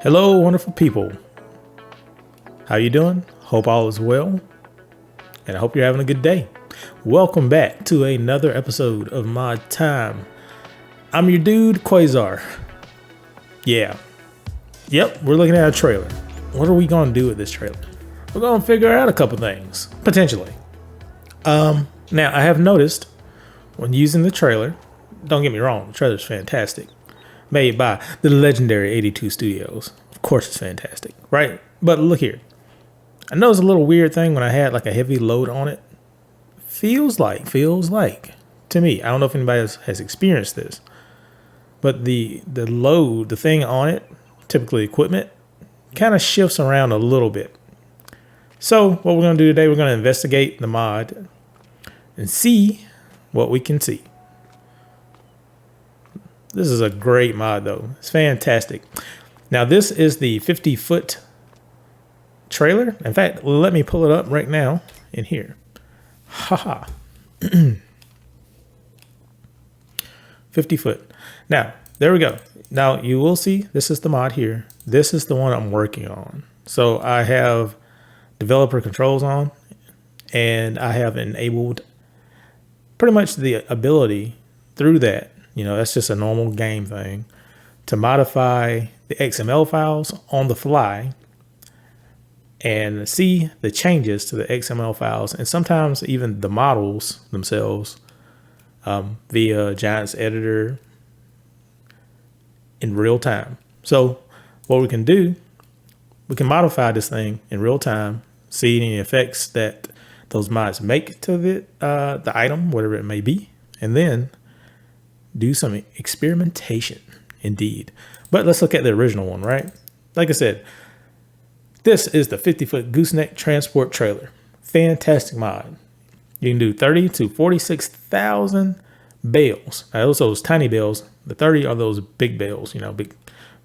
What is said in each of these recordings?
Hello, wonderful people. How you doing? Hope all is well, and I hope you're having a good day. Welcome back to another episode of Mod Time. I'm your dude, Quasar. Yeah. Yep, we're looking at a trailer. What are we going to do with this trailer? We're going to figure out a couple things, potentially. Now, I have noticed when using the trailer, don't get me wrong, the trailer's fantastic. Made by the legendary 82 Studios. Of course it's fantastic, right? But look here. I know it's a little weird thing when I had like a heavy load on it. Feels like to me. I don't know if anybody else has experienced this. But the load, the thing on it, typically equipment, kind of shifts around a little bit. So what we're going to do today, we're going to investigate the mod and see what we can see. This is a great mod though. It's fantastic. Now this is the 50-foot trailer. In fact, let me pull it up right now in here. Haha. 50 foot. Now, there we go. Now you will see this is the mod here. This is the one I'm working on. So I have developer controls on, and I have enabled pretty much the ability through that. You know, that's just a normal game thing to modify the XML files on the fly and see the changes to the XML files, and sometimes even the models themselves via Giants Editor in real time. So what we can do, we can modify this thing in real time, see any effects that those mods make to the item, whatever it may be, and then do some experimentation indeed. But let's look at the original one, right? Like I said, this is the 50-foot Gooseneck Transport Trailer. Fantastic mod. You can do 30 to 46,000 bales. Now, those tiny bales. The 30 are those big bales, you know, big.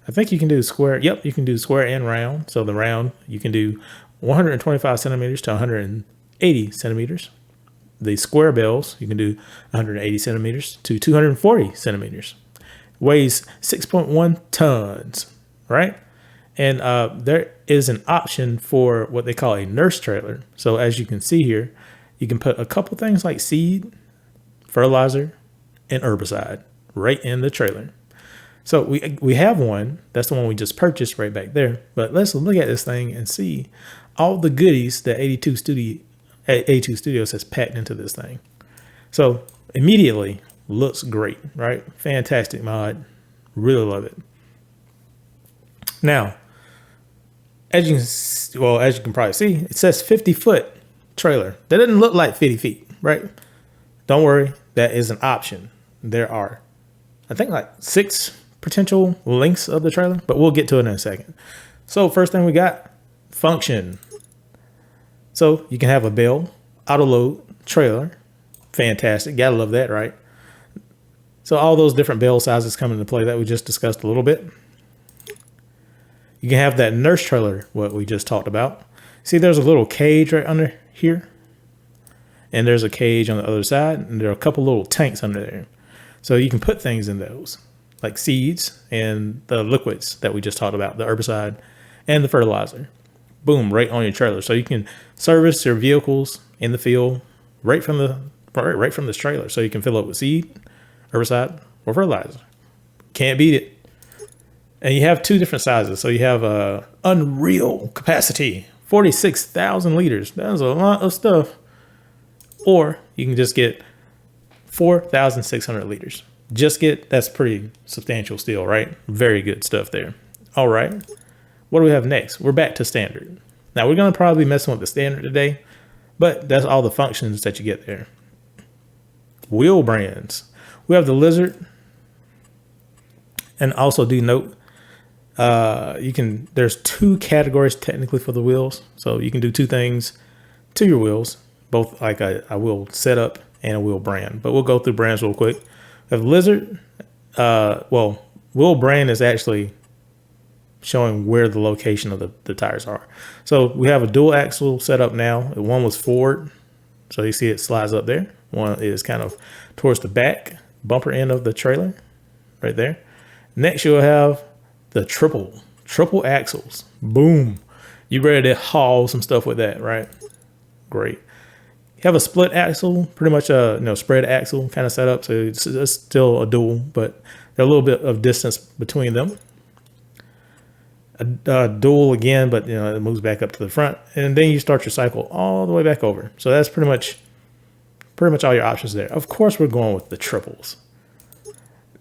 I think you can do square. Yep, you can do square and round. So the round, you can do 125 centimeters to 180 centimeters. The square bales, you can do 180 centimeters to 240 centimeters. Weighs 6.1 tons, right? And there is an option for what they call a nurse trailer. So as you can see here, you can put a couple things like seed, fertilizer, and herbicide right in the trailer. So we have one. That's the one we just purchased right back there. But let's look at this thing and see all the goodies that 82 Studios has packed into this thing. So immediately looks great, right? Fantastic mod. Really love it. Now, as you can probably see, it says 50-foot trailer. That doesn't look like 50 feet, right? Don't worry, that is an option. There are, I think, like 6 potential lengths of the trailer, but we'll get to it in a second. So first thing we got, function. So you can have a bale, auto load trailer. Fantastic. Gotta love that, right? So all those different bale sizes come into play that we just discussed a little bit. You can have that nurse trailer, what we just talked about. See, there's a little cage right under here. And there's a cage on the other side. And there are a couple little tanks under there. So you can put things in those, like seeds and the liquids that we just talked about, the herbicide and the fertilizer. Boom, right on your trailer. So you can service your vehicles in the field right from this trailer. So you can fill up with seed, herbicide, or fertilizer. Can't beat it. And you have 2 different sizes. So you have a unreal capacity, 46,000 liters. That's a lot of stuff. Or you can just get 4,600 liters. That's pretty substantial still, right? Very good stuff there. All right. What do we have next? We're back to standard. Now we're going to probably be messing with the standard today, but that's all the functions that you get there. Wheel brands. We have the Lizard. And also do note, there's 2 categories technically for the wheels. So you can do 2 things to your wheels, both like a wheel setup and a wheel brand. But we'll go through brands real quick. We have Lizard. Wheel brand is actually showing where the location of the tires are. So we have a dual axle setup now. One was forward. So you see it slides up there. One is kind of towards the back bumper end of the trailer. right there. Next, you'll have the triple axles. Boom. You ready to haul some stuff with that, right? Great. You have a split axle, pretty much a spread axle kind of setup. So it's still a dual, but there's a little bit of distance between them. A dual again, but it moves back up to the front, and then you start your cycle all the way back over. So that's pretty much all your options there. Of course, we're going with the triples.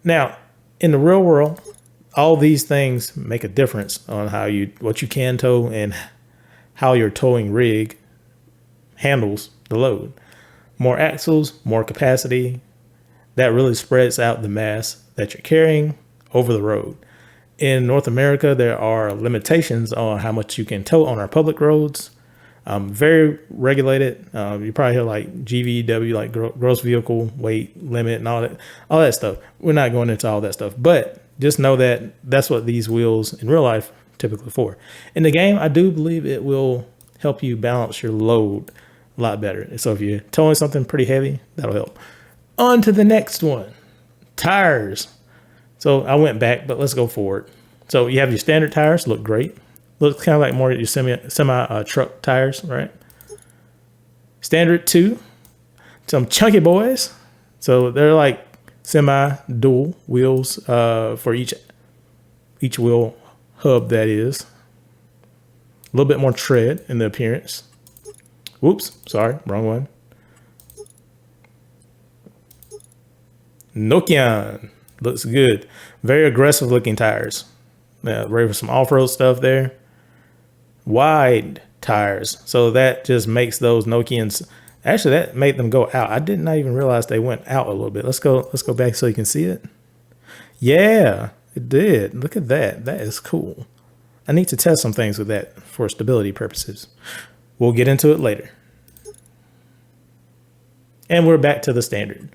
Now, in the real world, all these things make a difference on what you can tow and how your towing rig handles the load. More axles, more capacity, that really spreads out the mass that you're carrying over the road. In North America, there are limitations on how much you can tow on our public roads. Very regulated. You probably hear like GVW, like gross vehicle weight limit and all that stuff. We're not going into all that stuff, but just know that that's what these wheels in real life typically for. In the game, I do believe it will help you balance your load a lot better. So if you're towing something pretty heavy, that'll help. On to the next one, tires. So I went back, but let's go forward. So you have your standard tires, look great. Looks kind of like more your semi truck tires, right? Standard 2, some chunky boys. So they're like semi dual wheels for each wheel hub, that is. A little bit more tread in the appearance. Whoops, sorry, wrong one. Nokian. Looks good. Very aggressive looking tires. Ready for some off-road stuff there. Wide tires. So that just makes those Nokians, actually that made them go out. I did not even realize they went out a little bit. Let's go back so you can see it. Yeah, it did. Look at that. That is cool. I need to test some things with that for stability purposes. We'll get into it later. And we're back to the standard.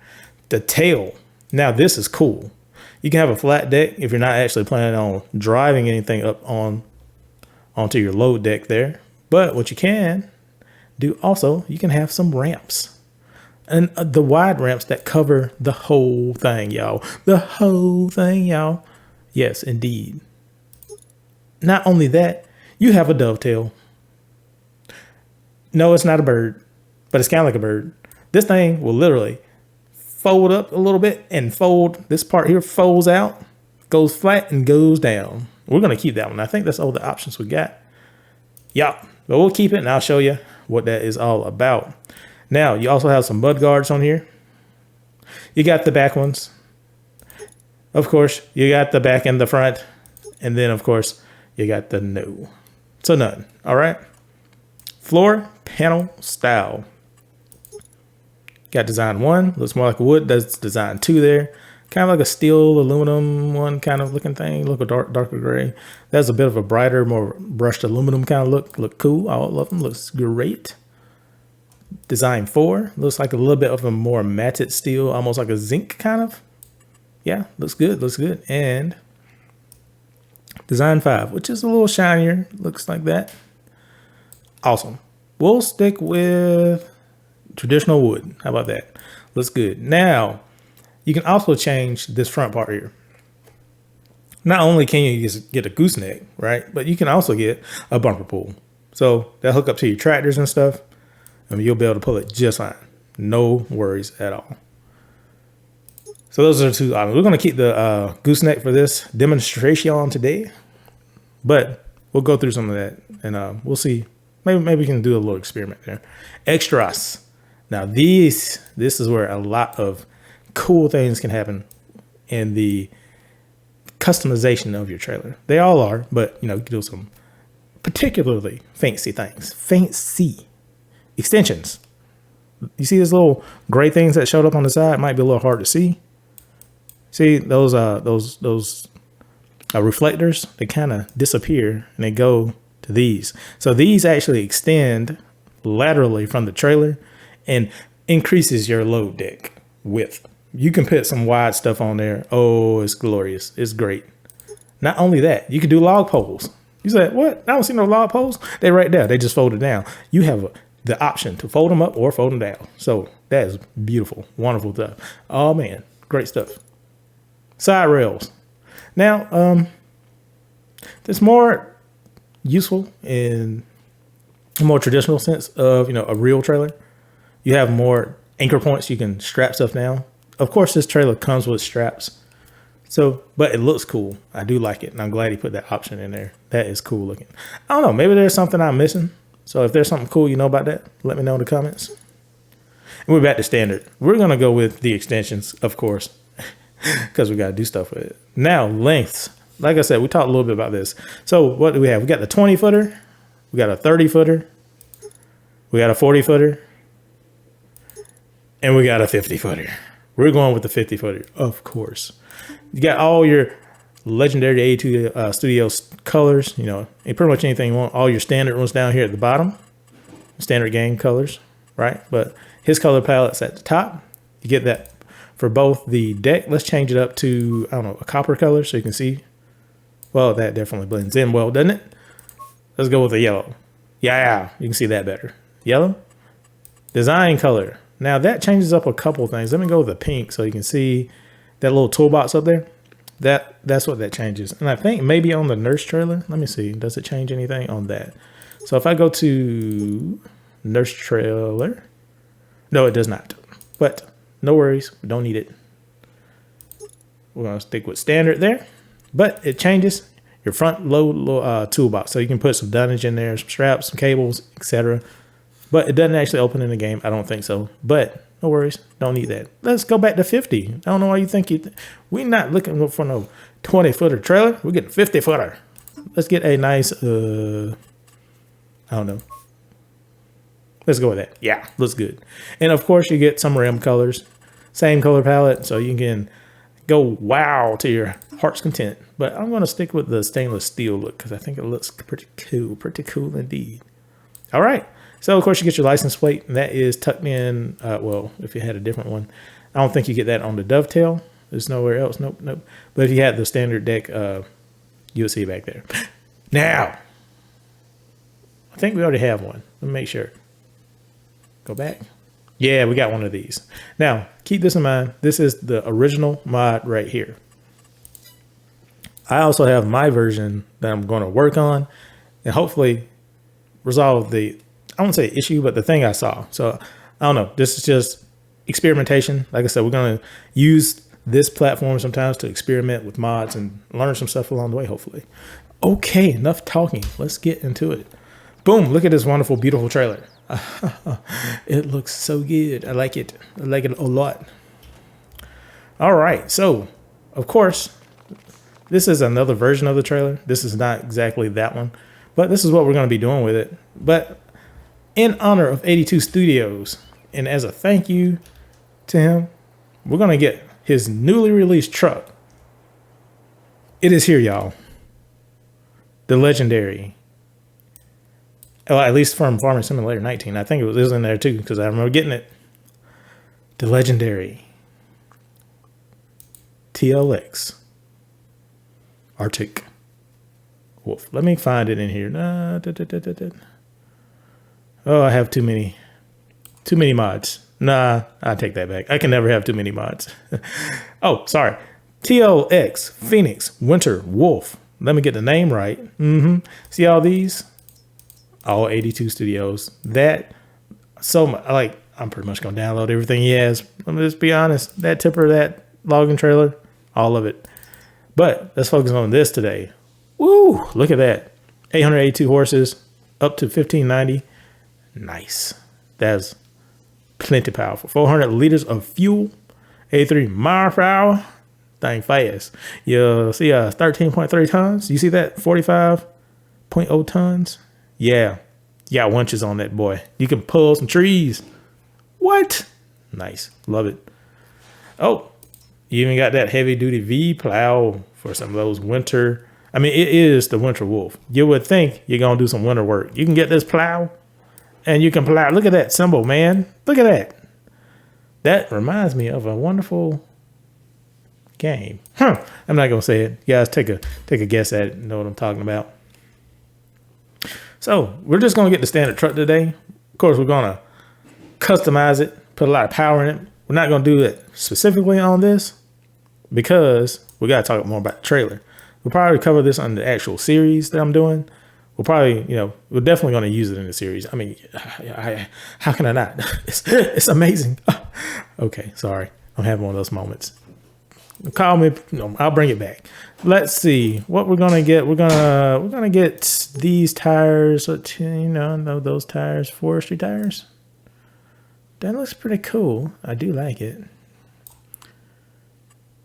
The tail. Now this is cool. You can have a flat deck if you're not actually planning on driving anything up onto your load deck there. But what you can do also, you can have some ramps. And the wide ramps that cover the whole thing, y'all. The whole thing, y'all. Yes, indeed. Not only that, you have a dovetail. No, it's not a bird, but it's kind of like a bird. This thing will literally fold up a little bit and fold. This part here folds out, goes flat and goes down. We're going to keep that one. I think that's all the options we got. Yeah, but we'll keep it and I'll show you what that is all about. Now, you also have some mud guards on here. You got the back ones. Of course, you got the back and the front. And then, of course, you got the no. So none. All right. Floor panel style. Got design 1, looks more like a wood. That's design 2 there. Kind of like a steel aluminum one kind of looking thing. Look a darker gray. That's a bit of a brighter, more brushed aluminum kind of look. Look cool. All of them looks great. Design 4 looks like a little bit of a more matted steel, almost like a zinc kind of. Yeah, looks good. Looks good. And design 5, which is a little shinier. Looks like that. Awesome. We'll stick with traditional wood. How about that? Looks good. Now, you can also change this front part here. Not only can you just get a gooseneck, right? But you can also get a bumper pull. So they'll hook up to your tractors and stuff. And you'll be able to pull it just fine. No worries at all. So those are the two items. We're going to keep the gooseneck for this demonstration today. But we'll go through some of that. And we'll see. Maybe we can do a little experiment there. Extras. Now this is where a lot of cool things can happen in the customization of your trailer. They all are, but you can do some particularly fancy things. Fancy extensions. You see these little gray things that showed up on the side? It might be a little hard to see. See those reflectors? They kind of disappear and they go to these. So these actually extend laterally from the trailer and increases your load deck width. You can put some wide stuff on there. Oh, it's glorious. It's great. Not only that, you can do log poles. You said, what? I don't see no log poles. They're right there. They just fold it down. You have the option to fold them up or fold them down. So that is beautiful, wonderful stuff. Oh man, great stuff. Side rails. Now, it's more useful in a more traditional sense of, a real trailer. You have more anchor points. You can strap stuff down. Of course, this trailer comes with straps. So, but it looks cool. I do like it. And I'm glad he put that option in there. That is cool looking. I don't know. Maybe there's something I'm missing. So if there's something cool you know about that, let me know in the comments. And we're back to standard. We're going to go with the extensions, of course, because we got to do stuff with it. Now, lengths. Like I said, we talked a little bit about this. So what do we have? We got the 20 footer. We got a 30 footer. We got a 40 footer. And we got a 50 footer. We're going with the 50 footer, of course. You got all your legendary A2 Studios colors, and pretty much anything you want. All your standard ones down here at the bottom. Standard game colors, right? But his color palette's at the top. You get that for both the deck. Let's change it up to, I don't know, a copper color so you can see. Well, that definitely blends in well, doesn't it? Let's go with a yellow. Yeah, you can see that better. Yellow. Design color. Now that changes up a couple things. Let me go with the pink so you can see that little toolbox up there. That's what that changes. And I think maybe on the nurse trailer, let me see. Does it change anything on that? So if I go to nurse trailer, no, it does not. But no worries, we don't need it. We're gonna stick with standard there. But it changes your front load toolbox. So you can put some dunnage in there, some straps, some cables, etc. But it doesn't actually open in the game. I don't think so. But no worries. Don't need that. Let's go back to 50. I don't know why you think we're not looking for no 20-footer trailer. We're getting 50-footer. Let's get a nice, I don't know. Let's go with that. Yeah, looks good. And of course, you get some rim colors. Same color palette. So you can go wow to your heart's content. But I'm going to stick with the stainless steel look because I think it looks pretty cool. Pretty cool indeed. All right. So, of course, you get your license plate, and that is tucked in. Well, if you had a different one, I don't think you get that on the dovetail. There's nowhere else. Nope. But if you had the standard deck, you'll see it back there. Now, I think we already have one. Let me make sure. Go back. Yeah, we got one of these. Now, keep this in mind. This is the original mod right here. I also have my version that I'm going to work on and hopefully resolve the, I won't say issue, but the thing I saw. So I don't know. This is just experimentation. Like I said, we're going to use this platform sometimes to experiment with mods and learn some stuff along the way, hopefully. Okay, enough talking. Let's get into it. Boom. Look at this wonderful, beautiful trailer. It looks so good. I like it. I like it a lot. All right. So, of course, this is another version of the trailer. This is not exactly that one, but this is what we're going to be doing with it. But in honor of 82 Studios, and as a thank you to him, we're going to get his newly released truck. It is here, y'all. The legendary, well, at least from Farming Simulator 19. I think it was in there too, because I remember getting it. The legendary TLX Arctic Wolf. Let me find it in here. Oh, I have too many mods. Nah, I take that back. I can never have too many mods. Oh, sorry. TLX Phoenix Winter Wolf. Let me get the name right. See all these? All 82 Studios. That, so much, like, I'm pretty much going to download everything he has. Let me just be honest. That tipper, that logging trailer, all of it. But let's focus on this today. Woo, look at that. 882 horses, up to 1590. Nice. That's plenty powerful. 400 liters of fuel. 83 miles per hour. Thing fast. You see 13.3 tons. You see that? 45.0 tons. Yeah. You got winches on that boy. You can pull some trees. What? Nice. Love it. Oh, you even got that heavy duty V plow for some of those winter. I mean, it is the Winter Wolf. You would think you're going to do some winter work. You can get this plow and you can plow. Look at that symbol, man. Look at that. That reminds me of a wonderful game. I'm not going to say it. You guys take a guess at it. Know what I'm talking about. So we're just going to get the standard truck today. Of course, we're going to customize it, put a lot of power in it. We're not going to do it specifically on this because we got to talk more about the trailer. We'll probably cover this on the actual series that I'm doing. We'll probably, we're definitely going to use it in the series. I mean, how can I not? It's amazing. Okay, sorry. I'm having one of those moments. Call me. I'll bring it back. Let's see what we're gonna get. We're gonna get these tires. Those tires, forestry tires. That looks pretty cool. I do like it.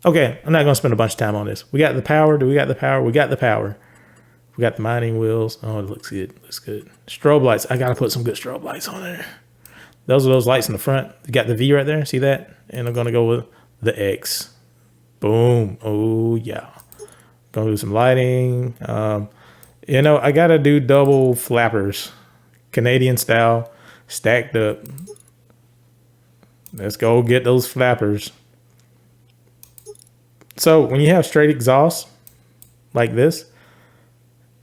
Okay, I'm not gonna spend a bunch of time on this. We got the power. Do we got the power? We got the power. We got the mining wheels. Oh, it looks good. Looks good. Strobe lights. I gotta put some good strobe lights on there. Those are those lights in the front. You got the V right there. See that? And I'm gonna go with the X. Boom. Oh yeah. Gonna do some lighting. I gotta do double flappers, Canadian style, stacked up. Let's go get those flappers. So when you have straight exhaust like this,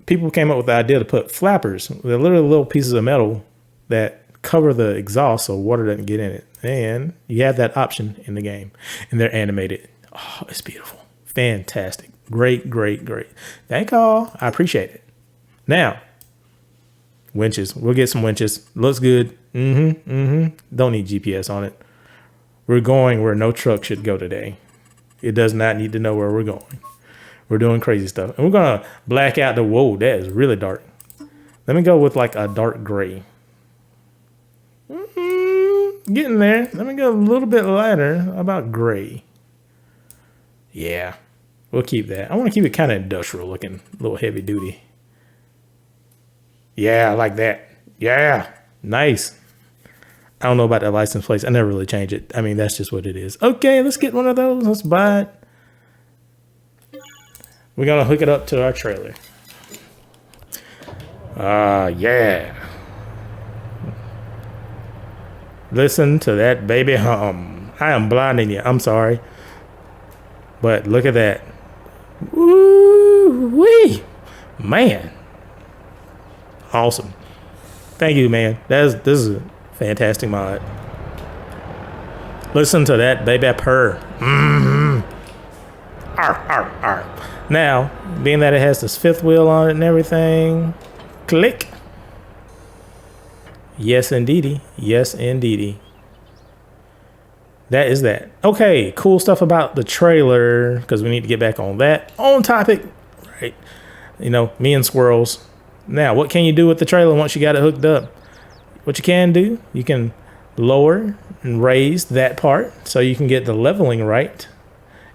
people came up with the idea to put flappers. They're literally little pieces of metal that cover the exhaust so water doesn't get in it. And you have that option in the game, and they're animated. Oh, it's beautiful. Fantastic. Great, great, great. Thank all. I appreciate it. Now, winches. We'll get some winches. Looks good. Don't need GPS on it. We're going where no truck should go today. It does not need to know where we're going. We're doing crazy stuff. And we're going to black out the, whoa, that is really dark. Let me go with like a dark gray. Getting there. Let me go a little bit lighter. How about gray? Yeah, we'll keep that. I want to keep it kind of industrial looking, a little heavy duty. Yeah, I like that. Yeah, nice. I don't know about that license plate. I never really change it. I mean, that's just what it is. Okay, let's get one of those. Let's buy it. We're going to hook it up to our trailer. Yeah. Listen to that baby hum. I am blinding you. I'm sorry. But look at that. Woo-wee. Man. Awesome. Thank you, man. This is a fantastic mod. Listen to that baby purr. Arr, arr, arr. Now, being that it has this fifth wheel on it and everything, click. Yes, indeedy. Yes, indeedy. That is that. Okay, cool stuff about the trailer, because we need to get back on that. On topic, right? Me and squirrels. Now, what can you do with the trailer once you got it hooked up? What you can do, you can lower and raise that part so you can get the leveling right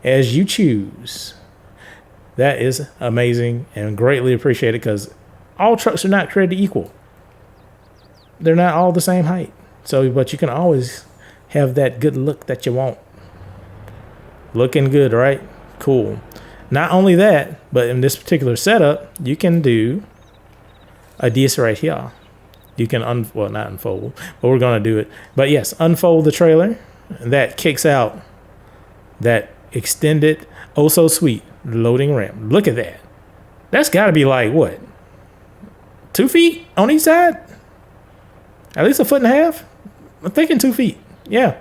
as you choose. That is amazing and greatly appreciated, because all trucks are not created equal. They're not all the same height. But you can always have that good look that you want. Looking good, right? Cool. Not only that, but in this particular setup, you can do this right here. You can not unfold, but we're going to do it. But yes, unfold the trailer. That kicks out that extended, oh so sweet loading ramp. Look at that. That's got to be like what? 2 feet on each side? At least 1.5 feet? I'm thinking 2 feet. Yeah.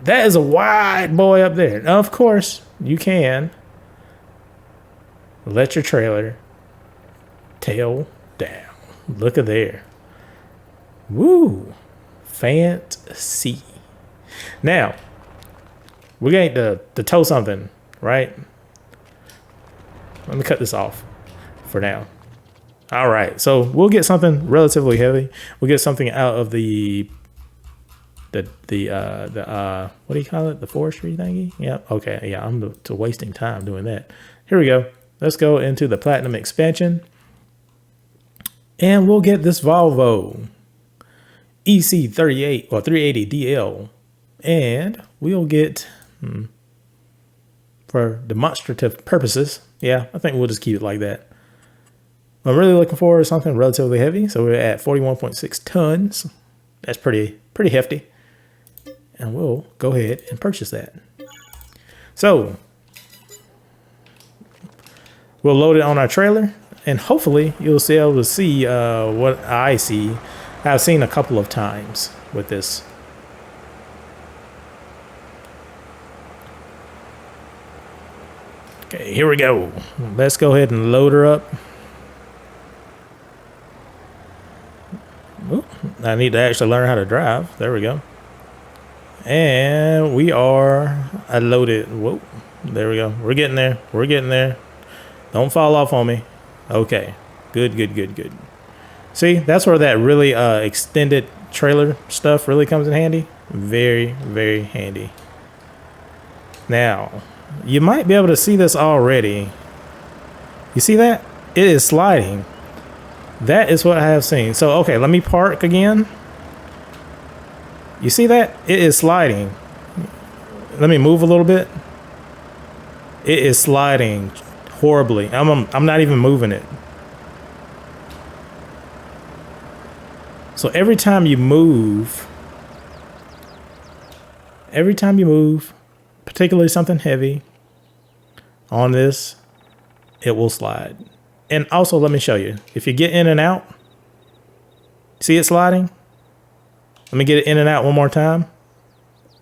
That is a wide boy up there. Now, of course, you can let your trailer tail down. Look at there. Woo. Fancy. Now, we're going to tow something, right? Let me cut this off for now. All right, so we'll get something relatively heavy. We'll get something out of the what do you call it? The forestry thingy? Yeah, okay, yeah, I'm wasting time doing that. Here we go. Let's go into the Platinum expansion. And we'll get this Volvo EC380 or 380DL. And we'll get, for demonstrative purposes, yeah, I think we'll just keep it like that. I'm really looking for something relatively heavy. So we're at 41.6 tons. That's pretty hefty. And we'll go ahead and purchase that. So we'll load it on our trailer, and hopefully you'll be able to see what I see. I've seen a couple of times with this. Okay, here we go. Let's go ahead and load her up. Ooh, I need to actually learn how to drive. There we go. And we are loaded. Whoa, there we go. We're getting there. We're getting there. Don't fall off on me. Okay, good, good, good, good. See, that's where that really extended trailer stuff really comes in handy. Very, very handy. Now, you might be able to see this already. You see that? It is sliding. That is what I have seen. So, okay, let me park again. You see that? It is sliding. Let me move a little bit. It is sliding horribly. I'm not even moving it. So every time you move, particularly something heavy on this, it will slide. And also, let me show you. If you get in and out, see it sliding? Let me get it in and out one more time.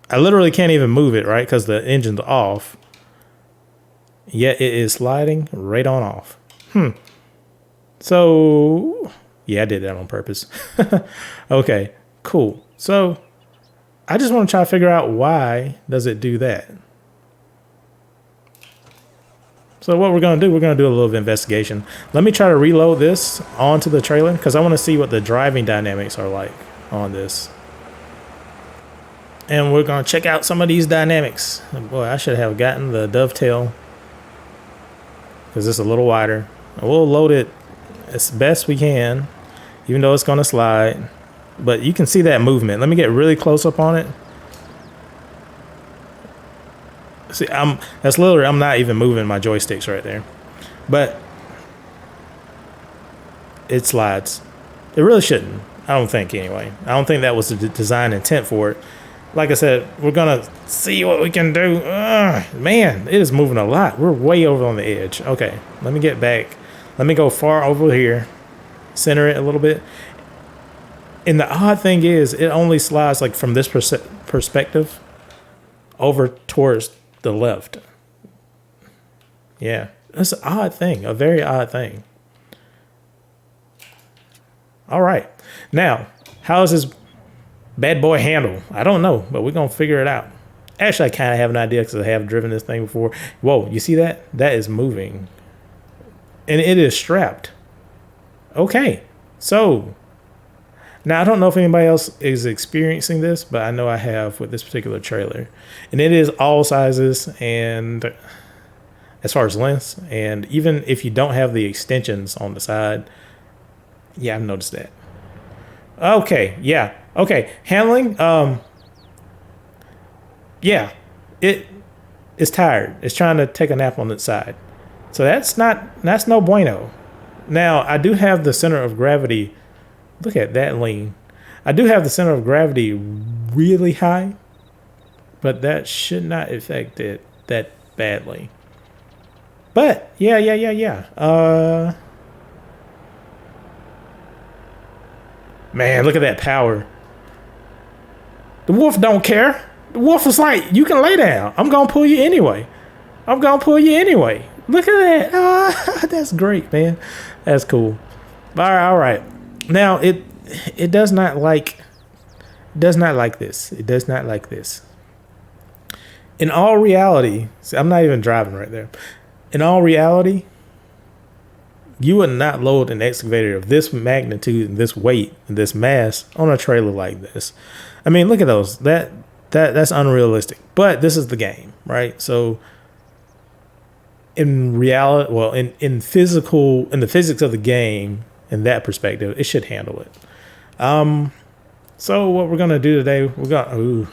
I literally can't even move it, right? Because the engine's off. Yet it is sliding right on off. So, yeah, I did that on purpose. Okay, cool. So, I just want to try to figure out why does it do that. So what we're going to do, we're going to do a little investigation. Let me try to reload this onto the trailer because I want to see what the driving dynamics are like on this. And we're going to check out some of these dynamics. Boy, I should have gotten the dovetail because it's a little wider. We'll load it as best we can, even though it's going to slide. But you can see that movement. Let me get really close up on it. See, that's literally, I'm not even moving my joysticks right there. But it slides. It really shouldn't. I don't think anyway. I don't think that was the design intent for it. Like I said, we're going to see what we can do. Man, it is moving a lot. We're way over on the edge. Okay, let me get back. Let me go far over here. Center it a little bit. And the odd thing is, it only slides like from this perspective over towards the left. Yeah, that's an odd thing, a very odd thing. All right, now, how does this bad boy handle? I don't know, but we're gonna figure it out. Actually, I kind of have an idea because I have driven this thing before. Whoa, you see that? That is moving. And it is strapped. Okay, so now, I don't know if anybody else is experiencing this, but I know I have with this particular trailer. And it is all sizes and as far as lengths. And even if you don't have the extensions on the side, yeah, I've noticed that. Okay, yeah. Okay, handling. Yeah, it is tired. It's trying to take a nap on its side. So that's no bueno. Now, I do have the center of gravity. Look at that lean. I do have the center of gravity really high, but that should not affect it that badly. But yeah. Man, look at that power. The wolf don't care. The wolf is like, you can lay down. I'm gonna pull you anyway. Look at that. That's great, man. That's cool. All right. Now it does not like this. It does not like this. In all reality, see, I'm not even driving right there. In all reality, you would not load an excavator of this magnitude and this weight and this mass on a trailer like this. I mean, look at those. That's unrealistic. But this is the game, right? So in reality, well, in the physics of the game, in that perspective, it should handle it. So what we're gonna do today, we're gonna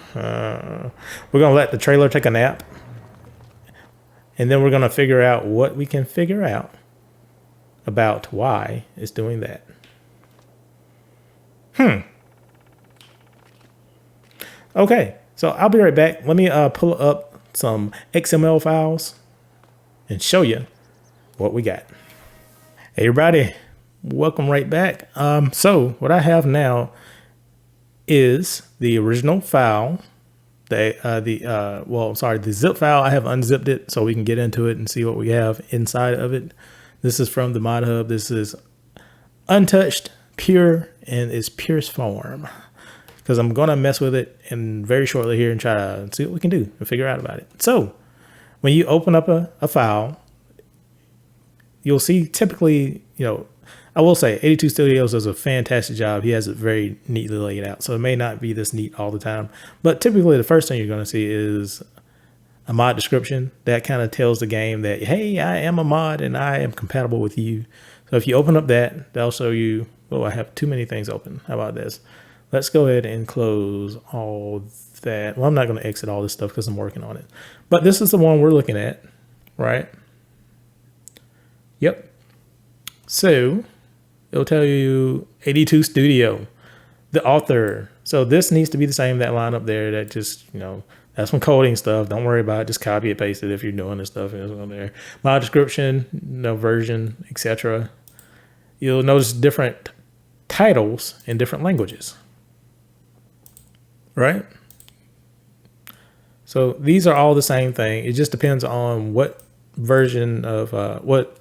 let the trailer take a nap, and then we're gonna figure out what we can figure out about why it's doing that. Okay, so I'll be right back. Let me pull up some XML files and show you what we got. Hey everybody. Welcome right back. So what I have now is the original file the zip file. I have unzipped it so we can get into it and see what we have inside of it. This is from the modhub. This is untouched, pure, and its purest form, because I'm going to mess with it in very shortly here and try to see what we can do and figure out about it. So when you open up a file, you'll see typically, I will say 82 Studios does a fantastic job. He has it very neatly laid out. So it may not be this neat all the time, but typically the first thing you're going to see is a mod description that kind of tells the game that, hey, I am a mod and I am compatible with you. So if you open up that, they'll show you, oh, I have too many things open. How about this? Let's go ahead and close all that. Well, I'm not going to exit all this stuff because I'm working on it, but this is the one we're looking at, right? Yep. So it'll tell you 82 Studio, the author. So this needs to be the same, that line up there, that just, that's some coding stuff. Don't worry about it. Just copy it, paste it if you're doing this stuff. It's on there. My description, version, etc. You'll notice different titles in different languages, right? So these are all the same thing. It just depends on what version of what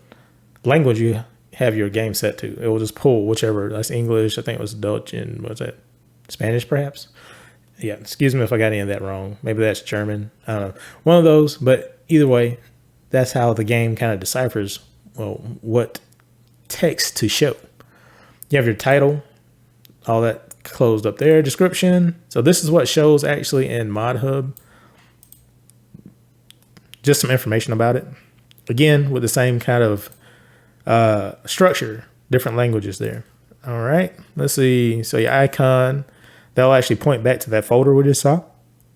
language you have your game set to. It will just pull whichever. That's English. I think it was Dutch and what's that? Spanish, perhaps. Yeah. Excuse me if I got any of that wrong. Maybe that's German. I don't know. One of those. But either way, that's how the game kind of deciphers what text to show. You have your title, all that closed up there. Description. So this is what shows actually in modhub. Just some information about it. Again, with the same kind of structure, different languages there. All right, let's see. So your icon, that'll actually point back to that folder we just saw.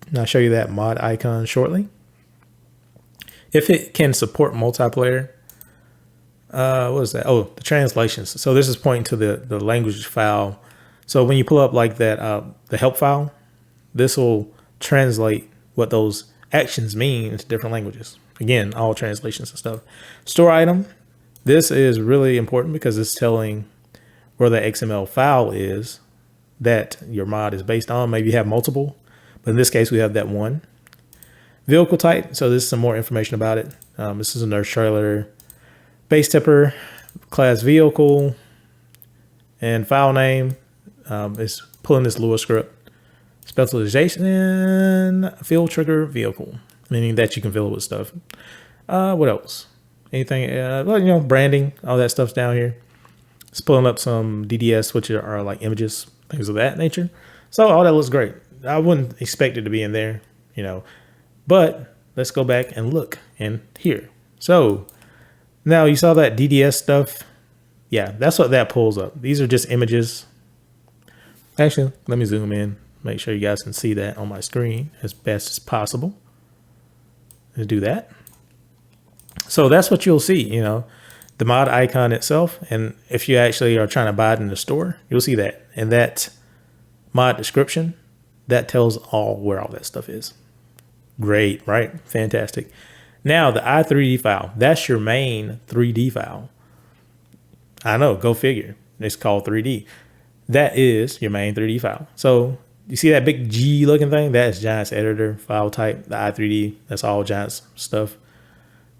And I'll show you that mod icon shortly. If it can support multiplayer, what is that? Oh, the translations. So this is pointing to the language file. So when you pull up like that, the help file, this will translate what those actions mean into different languages. Again, all translations and stuff. Store item. This is really important because it's telling where the XML file is that your mod is based on. Maybe you have multiple, but in this case, we have that one. Vehicle type. So this is some more information about it. This is a nurse trailer, base tipper, class vehicle, and file name is pulling this Lua script. Specialization, fill trigger vehicle, meaning that you can fill it with stuff. What else? Anything, branding, all that stuff's down here. It's pulling up some DDS, which are like images, things of that nature. So all that looks great. I wouldn't expect it to be in there, but let's go back and look in here. So now you saw that DDS stuff. Yeah, that's what that pulls up. These are just images. Actually, let me zoom in, make sure you guys can see that on my screen as best as possible. Let's do that. So that's what you'll see, the mod icon itself. And if you actually are trying to buy it in the store, you'll see that. And that mod description, that tells where all that stuff is. Great, right? Fantastic. Now the i3D file, that's your main 3D file. I know, go figure. It's called 3D. That is your main 3D file. So you see that big G looking thing? That's Giants editor file type, the i3D. That's all Giants stuff.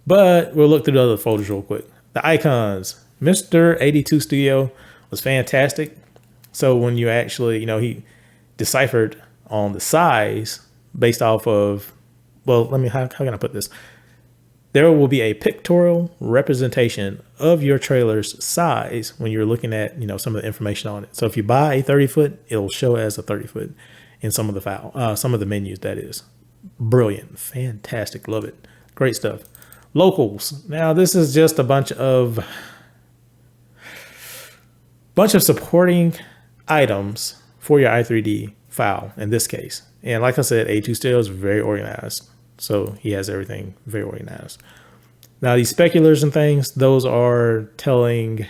But we'll look through the other folders real quick. The icons, Mr. 82 Studio was fantastic. So when you actually, he deciphered on the size based off of, well, how can I put this? There will be a pictorial representation of your trailer's size when you're looking at, some of the information on it. So if you buy a 30-foot, it'll show as a 30-foot in some of the some of the menus, that is. Brilliant. Fantastic. Love it. Great stuff. Locals. Now this is just a bunch of supporting items for your i3D file in this case. And like I said, A2 Studio is very organized. So he has everything very organized. Now these speculars and things, those are telling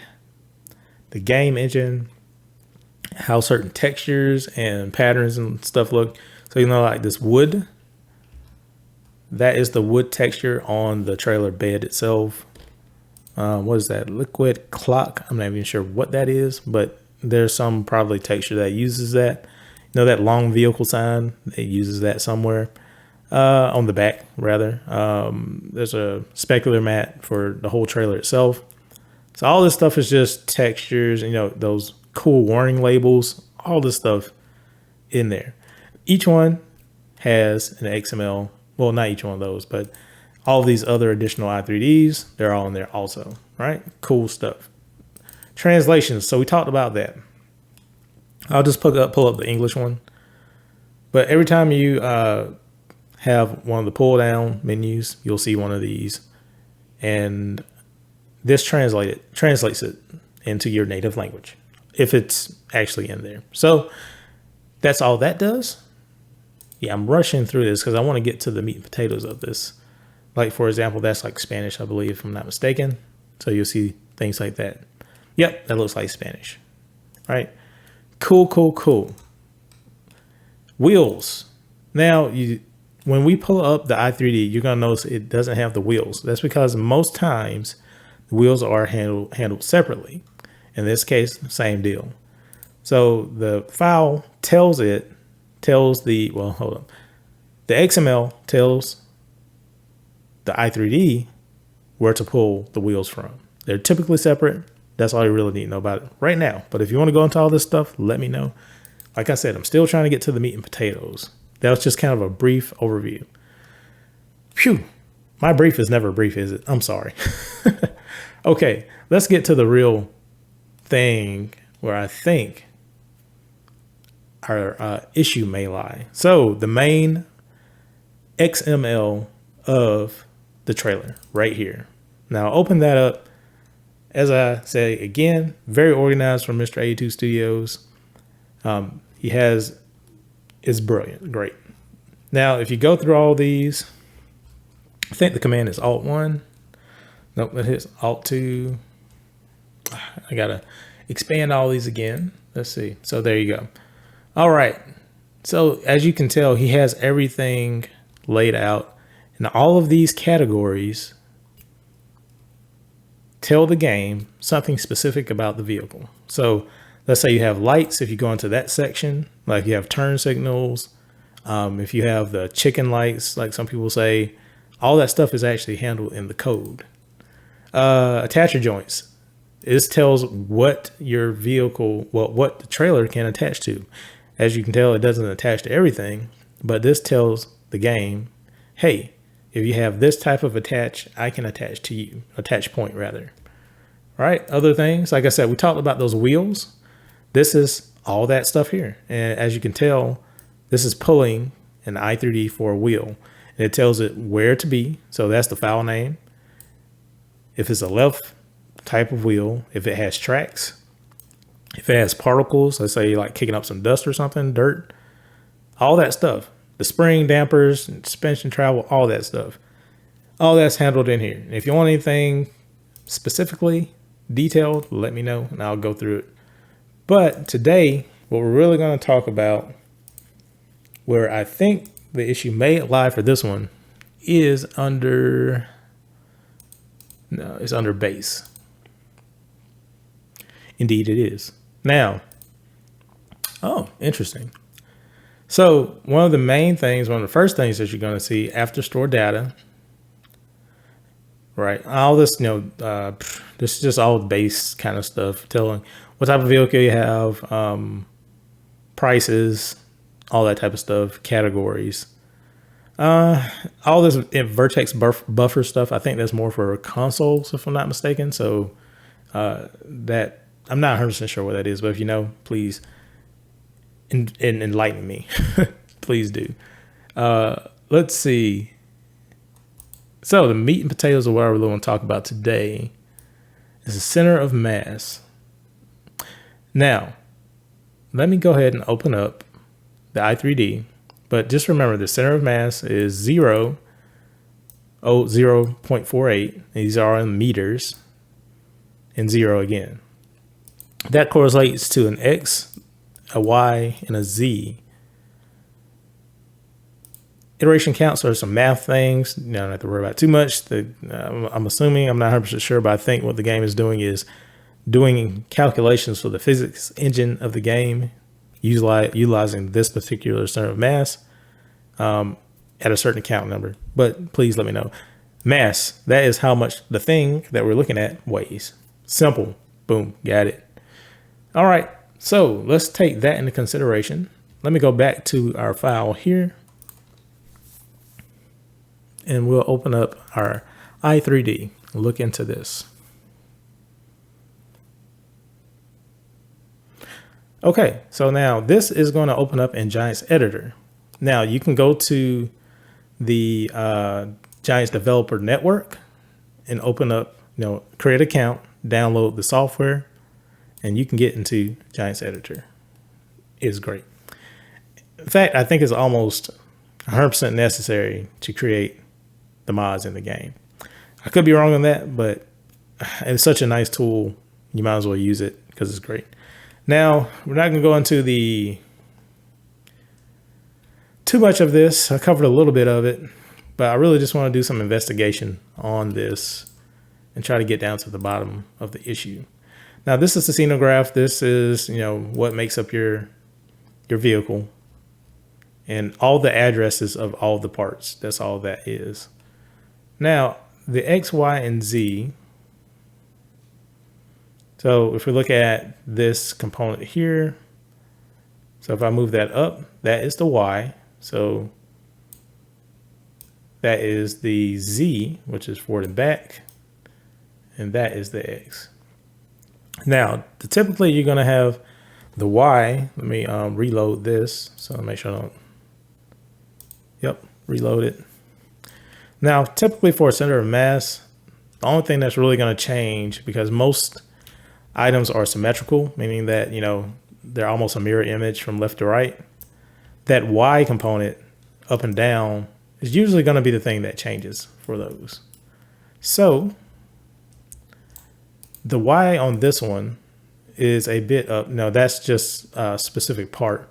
the game engine how certain textures and patterns and stuff look. So like this wood, that is the wood texture on the trailer bed itself. What is that? Liquid clock. I'm not even sure what that is, but there's some probably texture that uses that. know that long vehicle sign? It uses that somewhere on the back, rather. There's a specular mat for the whole trailer itself. So all this stuff is just textures, you know, those cool warning labels, all this stuff in there. Each one has an XML. Well, not each one of those, but all of these other additional i3Ds, they're all in there also, right? Cool stuff. Translations. So we talked about that. I'll just pull up the English one. But every time you have one of the pull down menus, you'll see one of these, and this translates it into your native language if it's actually in there. So that's all that does. Yeah, I'm rushing through this because I want to get to the meat and potatoes of this. Like, for example, that's like Spanish, I believe, if I'm not mistaken. So you'll see things like that. Yep, that looks like Spanish. All right. Cool, cool, cool. Wheels. Now, when we pull up the i3D, you're going to notice it doesn't have the wheels. That's because most times the wheels are handled separately. In this case, same deal. So the file tells the XML tells the i3D where to pull the wheels from. They're typically separate. That's all you really need to know about it right now. But if you want to go into all this stuff, let me know. Like I said, I'm still trying to get to the meat and potatoes. That was just kind of a brief overview. Phew. My brief is never brief, is it? I'm sorry. Okay, let's get to the real thing where I think our issue may lie. So the main XML of the trailer right here. Now open that up. As I say again, very organized from Mr. 82 Studios. It's brilliant, great. Now, if you go through all these, I think the command is Alt-1. Nope, that hits Alt-2. I gotta expand all these again. Let's see. So there you go. All right. So as you can tell, he has everything laid out, and all of these categories tell the game something specific about the vehicle. So let's say you have lights. If you go into that section, like you have turn signals, if you have the chicken lights, like some people say, all that stuff is actually handled in the code. Attacher joints. This tells what your vehicle, what the trailer can attach to. As you can tell, it doesn't attach to everything, but this tells the game, hey, if you have this type of attach, I can attach to you, attach point rather. All right, other things, like I said, we talked about those wheels. This is all that stuff here. And as you can tell, this is pulling an i3D for a wheel. And it tells it where to be. So that's the file name. If it's a left type of wheel, if it has tracks, if it has particles, let's say like kicking up some dust or something, dirt, all that stuff. The spring, dampers, suspension travel, all that stuff. All that's handled in here. And if you want anything specifically detailed, let me know and I'll go through it. But today, what we're really going to talk about, where I think the issue may lie for this one, is under, no, it's under base. Indeed it is. Now, oh, interesting. So one of the main things, one of the first things that you're going to see after store data, right? All this, you know, this is just all base kind of stuff, telling what type of vehicle you have, prices, all that type of stuff, categories. All this vertex buffer stuff, I think that's more for consoles, if I'm not mistaken. So that I'm not 100% sure what that is, but if you know, please enlighten me. Please do. Let's see. So the meat and potatoes of what I really want to talk about today is the center of mass. Now, let me go ahead and open up the i3D, but just remember the center of mass is 0.48. These are in meters, and 0 again. That correlates to an X, a Y, and a Z. Iteration counts are some math things. You don't have to worry about too much. I'm assuming, I'm not 100% sure, but I think what the game is doing calculations for the physics engine of the game. utilizing this particular center of mass at a certain count number. But please let me know. Mass, that is how much the thing that we're looking at weighs. Simple. Boom. Got it. All right. So let's take that into consideration. Let me go back to our file here. And we'll open up our i3D. Look into this. Okay, so now this is going to open up in Giants Editor. Now you can go to the Giants Developer Network and open up, create an account, download the software, and you can get into Giants Editor. It's great. In fact, I think it's almost 100% necessary to create the mods in the game. I could be wrong on that, but it's such a nice tool. You might as well use it because it's great. Now, we're not going to go into too much of this. I covered a little bit of it, but I really just want to do some investigation on this and try to get down to the bottom of the issue. Now, this is the scenograph. This is, what makes up your vehicle and all the addresses of all the parts. That's all that is. Now, the X, Y, and Z. So if we look at this component here, so if I move that up, that is the Y. So that is the Z, which is forward and back, and that is the X. Now, typically you're going to have the Y. Let me reload this. So make sure I don't, reload it. Now, typically for a center of mass, the only thing that's really going to change, because most items are symmetrical, meaning that, they're almost a mirror image from left to right. That Y component up and down is usually going to be the thing that changes for those. So the Y on this one is a bit up. No, that's just a specific part.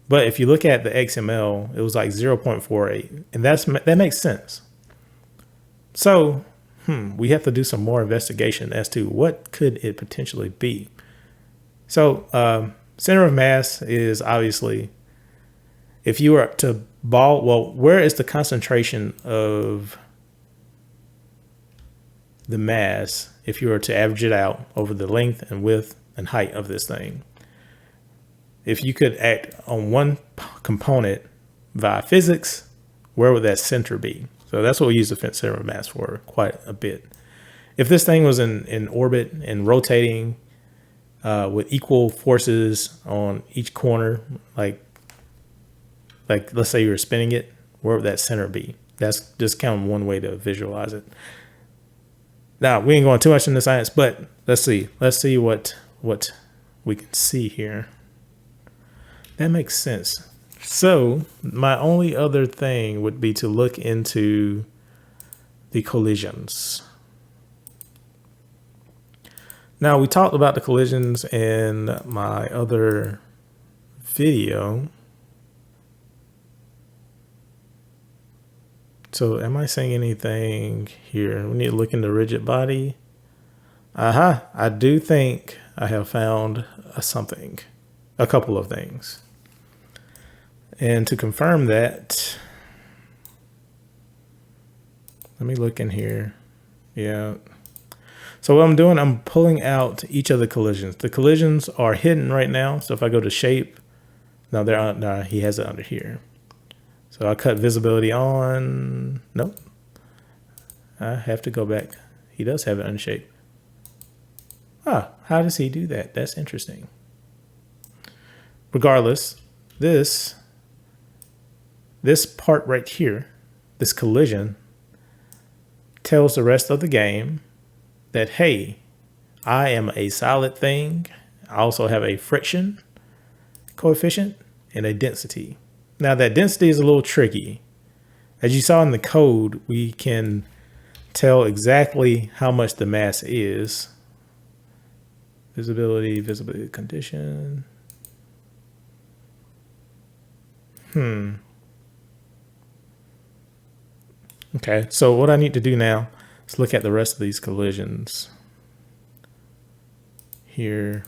But if you look at the XML, it was like 0.48, and that makes sense. So we have to do some more investigation as to what could it potentially be. So center of mass is obviously, if you were to where is the concentration of the mass if you were to average it out over the length and width and height of this thing? If you could act on one component via physics, where would that center be? So that's what we use the center of mass for quite a bit. If this thing was in orbit and rotating with equal forces on each corner, like let's say you were spinning it, where would that center be? That's just kind of one way to visualize it. Now, we ain't going too much into science, but let's see what we can see here. That makes sense. So my only other thing would be to look into the collisions. Now, we talked about the collisions in my other video. So am I saying anything here? We need to look into rigid body. I do think I have found something, a couple of things. And to confirm that, let me look in here. Yeah. So what I'm doing, I'm pulling out each of the collisions. The collisions are hidden right now. So if I go to shape, no, he has it under here. So I cut visibility on. Nope. I have to go back. He does have it unshaped. How does he do that? That's interesting. Regardless, this part right here, this collision, tells the rest of the game that, hey, I am a solid thing. I also have a friction coefficient and a density. Now that density is a little tricky. As you saw in the code, we can tell exactly how much the mass is. Visibility condition. Okay, so what I need to do now is look at the rest of these collisions. Here,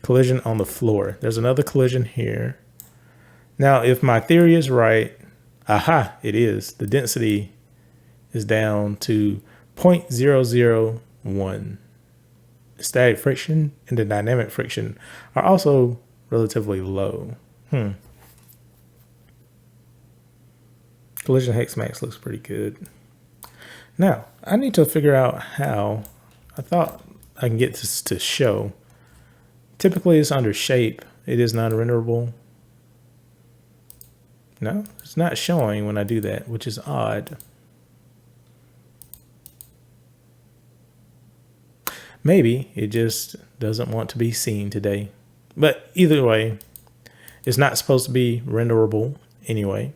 collision on the floor. There's another collision here. Now, if my theory is right, aha, it is. The density is down to 0.001. Static friction and the dynamic friction are also relatively low. Collision hex max looks pretty good. Now, I need to figure out how. I thought I can get this to show. Typically, it's under shape. It is non-renderable. No, it's not showing when I do that, which is odd. Maybe it just doesn't want to be seen today. But either way, it's not supposed to be renderable anyway.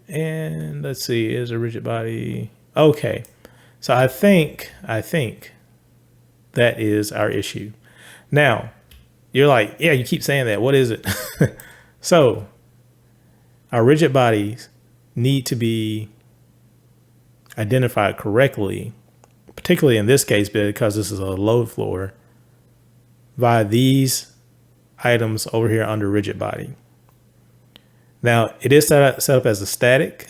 And let's see, is a rigid body. Okay, so I think that is our issue. Now, you're like, yeah, you keep saying that. What is it? So our rigid bodies need to be identified correctly, particularly in this case, because this is a load floor, via these items over here under rigid body. Now, it is set up as a static.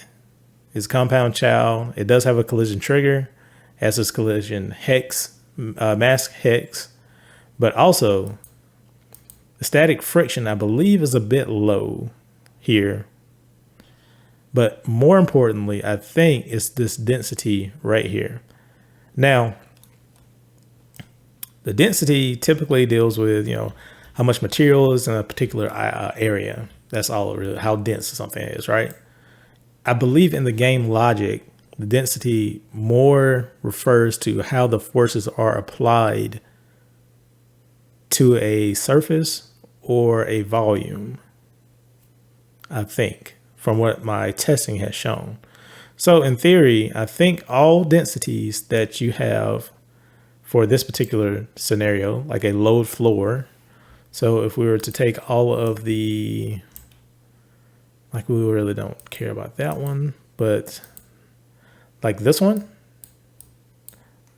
It's compound child. It does have a collision trigger, has this collision hex, mask hex, but also the static friction, I believe, is a bit low here. But more importantly, I think it's this density right here. Now, the density typically deals with, how much material is in a particular area. That's all really, how dense something is, right? I believe in the game logic, the density more refers to how the forces are applied to a surface or a volume, I think, from what my testing has shown. So in theory, I think all densities that you have for this particular scenario, like a load floor. So if we were to take all of the, like, we really don't care about that one, but like this one,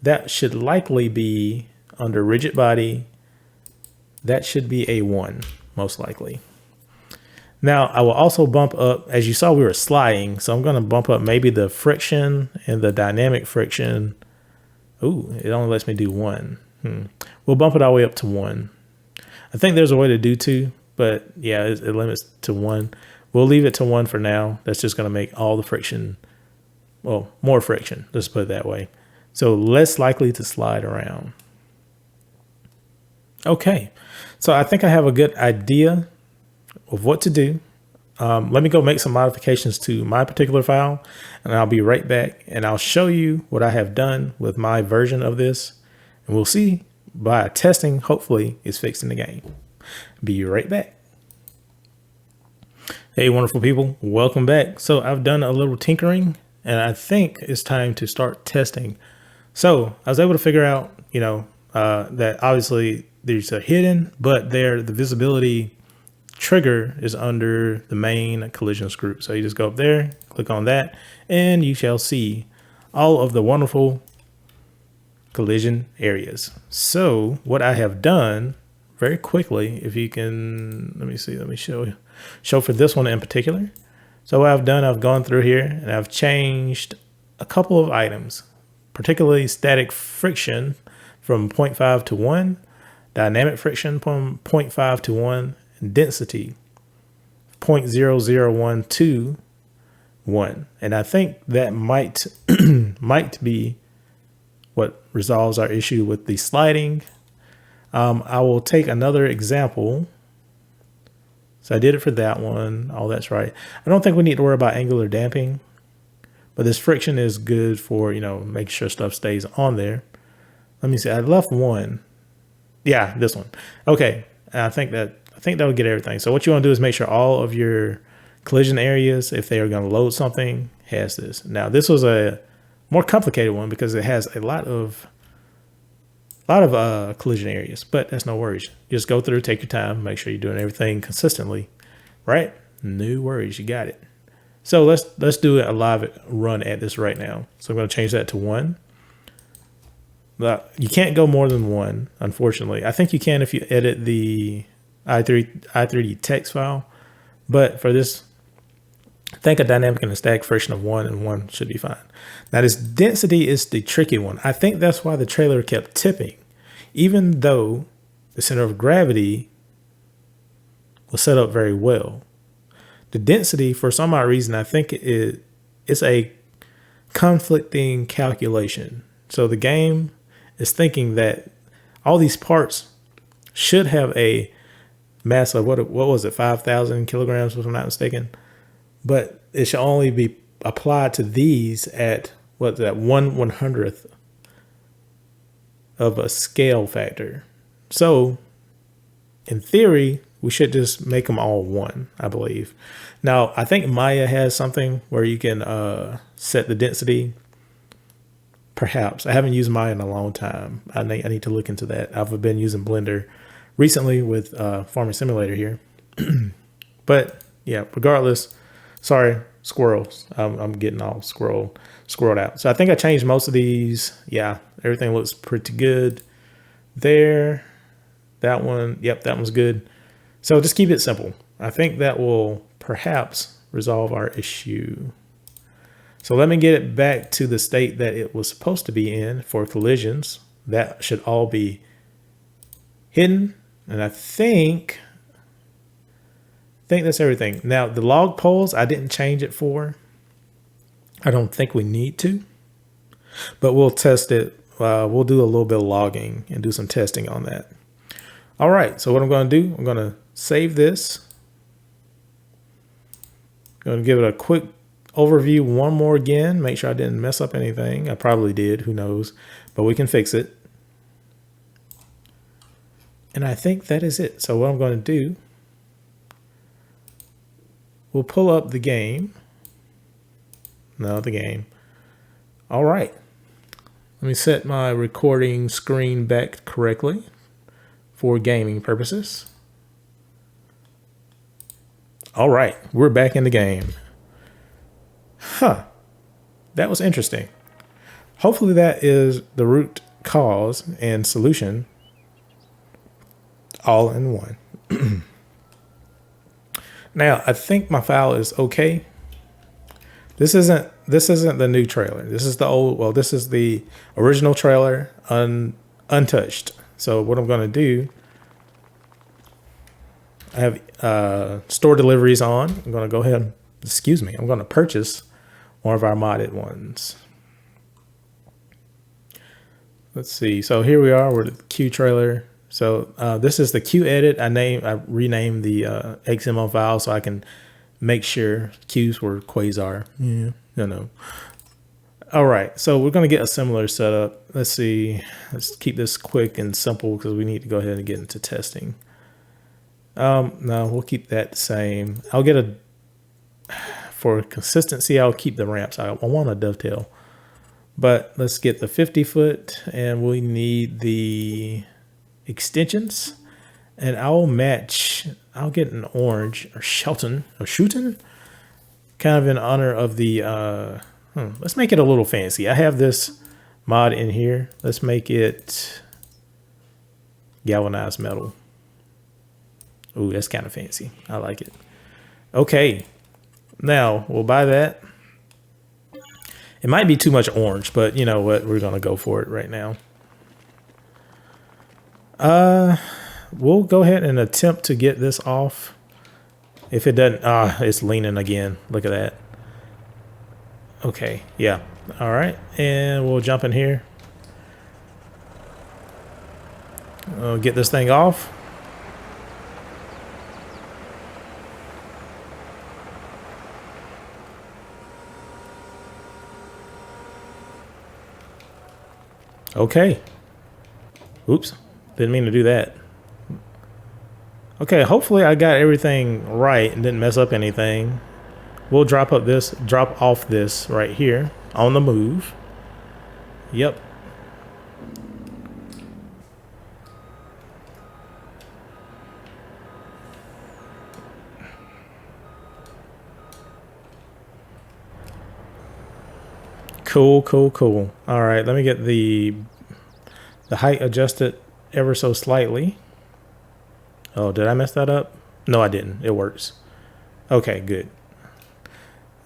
that should likely be under rigid body. That should be a 1, most likely. Now, I will also bump up, as you saw, we were sliding. So I'm going to bump up maybe the friction and the dynamic friction. Ooh, it only lets me do 1. We'll bump it all the way up to 1. I think there's a way to do 2, but yeah, it limits to 1. We'll leave it to 1 for now. That's just going to make all the friction, well, more friction. Let's put it that way. So less likely to slide around. Okay, so I think I have a good idea of what to do. Let me go make some modifications to my particular file, and I'll be right back, and I'll show you what I have done with my version of this, and we'll see by testing, hopefully it's fixed in the game. Be right back. Hey, wonderful people, welcome back. So I've done a little tinkering, and I think it's time to start testing. So I was able to figure out, that obviously there's a hidden, but the visibility trigger is under the main collisions group. So you just go up there, click on that, and you shall see all of the wonderful collision areas. So what I have done very quickly, if you can, let me show for this one in particular. So what I've done, I've gone through here and I've changed a couple of items, particularly static friction from 0.5 to 1, dynamic friction from 0.5 to 1, and density 0.001 to 1. And I think that might be what resolves our issue with the sliding. I will take another example. So I did it for that one. Oh, that's right. I don't think we need to worry about angular damping, but this friction is good for, making sure stuff stays on there. Let me see. I left one. Yeah, this one. Okay. And I think that'll get everything. So what you want to do is make sure all of your collision areas, if they are going to load something, has this. Now, this was a more complicated one because it has a lot of collision areas, but that's no worries. Just go through, take your time, make sure you're doing everything consistently, right? No worries, you got it. So let's do a live run at this right now. So I'm going to change that to 1. You can't go more than one, unfortunately. I think you can if you edit the i3D text file, but for this, I think a dynamic and a static version of one and one should be fine. Now this density is the tricky one. I think that's why the trailer kept tipping, even though the center of gravity was set up very well. The density, for some odd reason, I think it's a conflicting calculation. So the game is thinking that all these parts should have a mass of what was it, 5,000 kilograms, if I'm not mistaken, but it should only be applied to these at what, that 1/100th of a scale factor. So in theory, we should just make them all one, I believe. Now, I think Maya has something where you can set the density. Perhaps. I haven't used Maya in a long time. I need to look into that. I've been using Blender recently with Farming Simulator here. But yeah, regardless, sorry, squirrels. I'm getting all squirreled out. So I think I changed most of these. Yeah, everything looks pretty good there. That one, yep, that one's good. So just keep it simple. I think that will perhaps resolve our issue. So let me get it back to the state that it was supposed to be in for collisions. That should all be hidden. And I think that's everything. Now the log poles, I didn't change it for. I don't think we need to, but we'll test it. We'll do a little bit of logging and do some testing on that. All right, so what I'm going to do, I'm going to save this. I'm going to give it a quick overview one more again. Make sure I didn't mess up anything. I probably did, who knows, but we can fix it. And I think that is it. So what I'm going to do, we'll pull up the game. No, the game. All right. Let me set my recording screen back correctly for gaming purposes. All right, we're back in the game. Huh, that was interesting. Hopefully that is the root cause and solution all in one. Now, I think my file is okay. This isn't the new trailer. This is the old, well, this is the original trailer untouched. So what I'm going to do, I have store deliveries on. I'm going to go ahead, excuse me, I'm going to purchase one of our modded ones. Let's see. So here we are with the Q trailer. So this is the Q edit. I renamed the XML file so I can make sure Q's were quasar. Yeah, no. All right. So we're going to get a similar setup. Let's see. Let's keep this quick and simple because we need to go ahead and get into testing. No, we'll keep that the same. I'll get for consistency, I'll keep the ramps. I want a dovetail, but let's get the 50-foot and we need the extensions, and I'll get an orange or shooting, kind of in honor of the, let's make it a little fancy. I have this mod in here. Let's make it galvanized metal. Ooh, that's kind of fancy. I like it. Okay. Now we'll buy that. It might be too much orange, but you know what? We're going to go for it right now. We'll go ahead and attempt to get this off. If it doesn't, it's leaning again. Look at that. Okay. Yeah. All right. And we'll jump in here. We'll get this thing off. Okay. Oops. Didn't mean to do that. Okay, hopefully I got everything right and didn't mess up anything. We'll drop off this right here on the move. Yep. Cool. All right, let me get the The height adjusted ever so slightly. Oh, did I mess that up? No, I didn't. It works. Okay, good.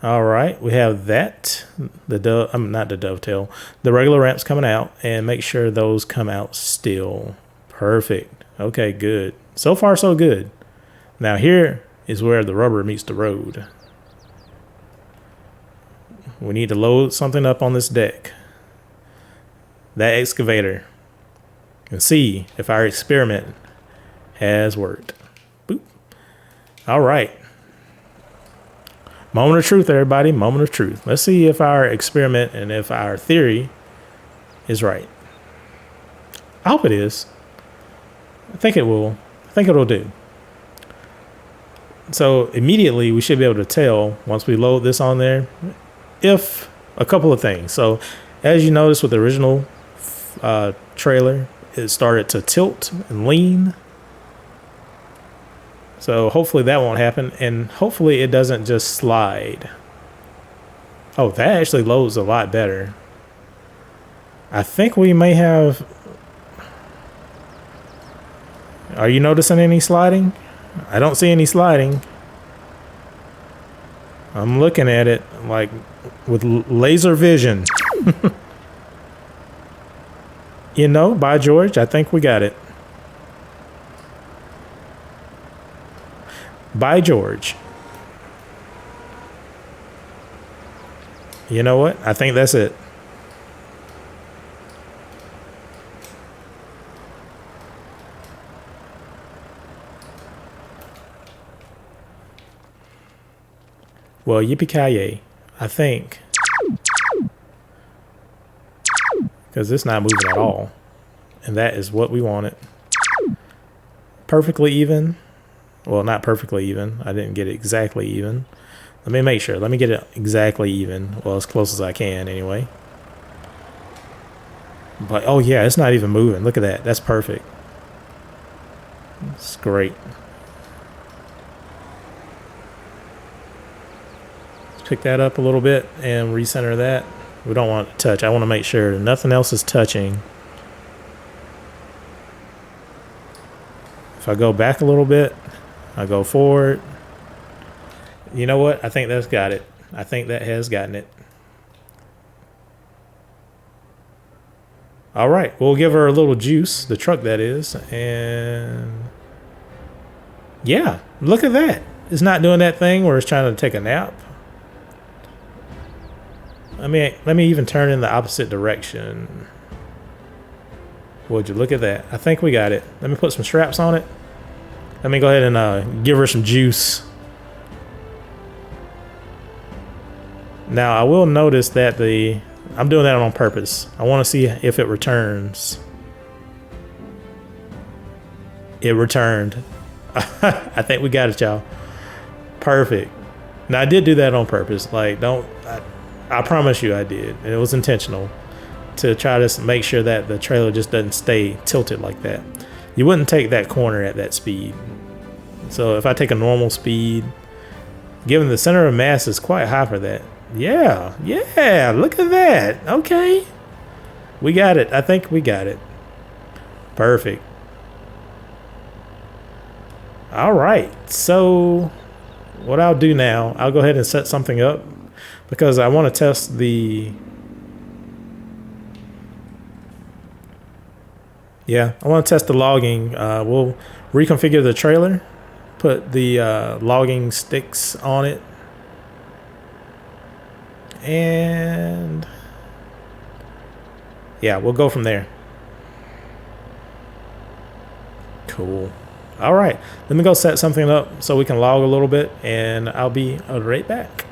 All right, we have that. Not the dovetail. The regular ramps coming out, and make sure those come out still. Perfect. Okay, good. So far, so good. Now here is where the rubber meets the road. We need to load something up on this deck. That excavator. And see if our experiment has worked. Boop. All right. Moment of truth, everybody. Moment of truth. Let's see if our experiment and if our theory is right. I hope it is. I think it will. I think it'll do. So immediately we should be able to tell once we load this on there if a couple of things. So as you notice with the original trailer, it started to tilt and lean. So hopefully that won't happen, and hopefully it doesn't just slide. Oh, that actually loads a lot better. I think we may have... Are you noticing any sliding? I don't see any sliding. I'm looking at it like with laser vision. You know, by George, I think we got it. By George. You know what? I think that's it. Well, yippee-ki-yay. I think. Because it's not moving at all. And that is what we wanted. Perfectly even. Well, not perfectly even. I didn't get it exactly even. Let me make sure. Let me get it exactly even. Well, as close as I can anyway. But, oh yeah, it's not even moving. Look at that. That's perfect. It's great. Let's pick that up a little bit and recenter that. We don't want it to touch. I want to make sure nothing else is touching. If I go back a little bit, I go forward. You know what? I think that's got it. I think that has gotten it. All right, we'll give her a little juice, the truck that is, and yeah, look at that. It's not doing that thing where it's trying to take a nap. Let me even turn in the opposite direction. Would you look at that? I think we got it. Let me put some straps on it. Let me go ahead and give her some juice. Now I will notice that I'm doing that on purpose. I want to see if it returns. It returned. I think we got it, y'all. Perfect. Now I did do that on purpose. Like, I promise you I did. It was intentional to try to make sure that the trailer just doesn't stay tilted like that. You wouldn't take that corner at that speed. So if I take a normal speed, given the center of mass is quite high for that. Yeah, look at that. Okay. We got it. I think we got it. Perfect. All right. So what I'll do now, I'll go ahead and set something up because I want to test the... Yeah, I want to test the logging. We'll reconfigure the trailer, put the logging sticks on it, and yeah, we'll go from there. Cool. All right, let me go set something up so we can log a little bit, and I'll be right back.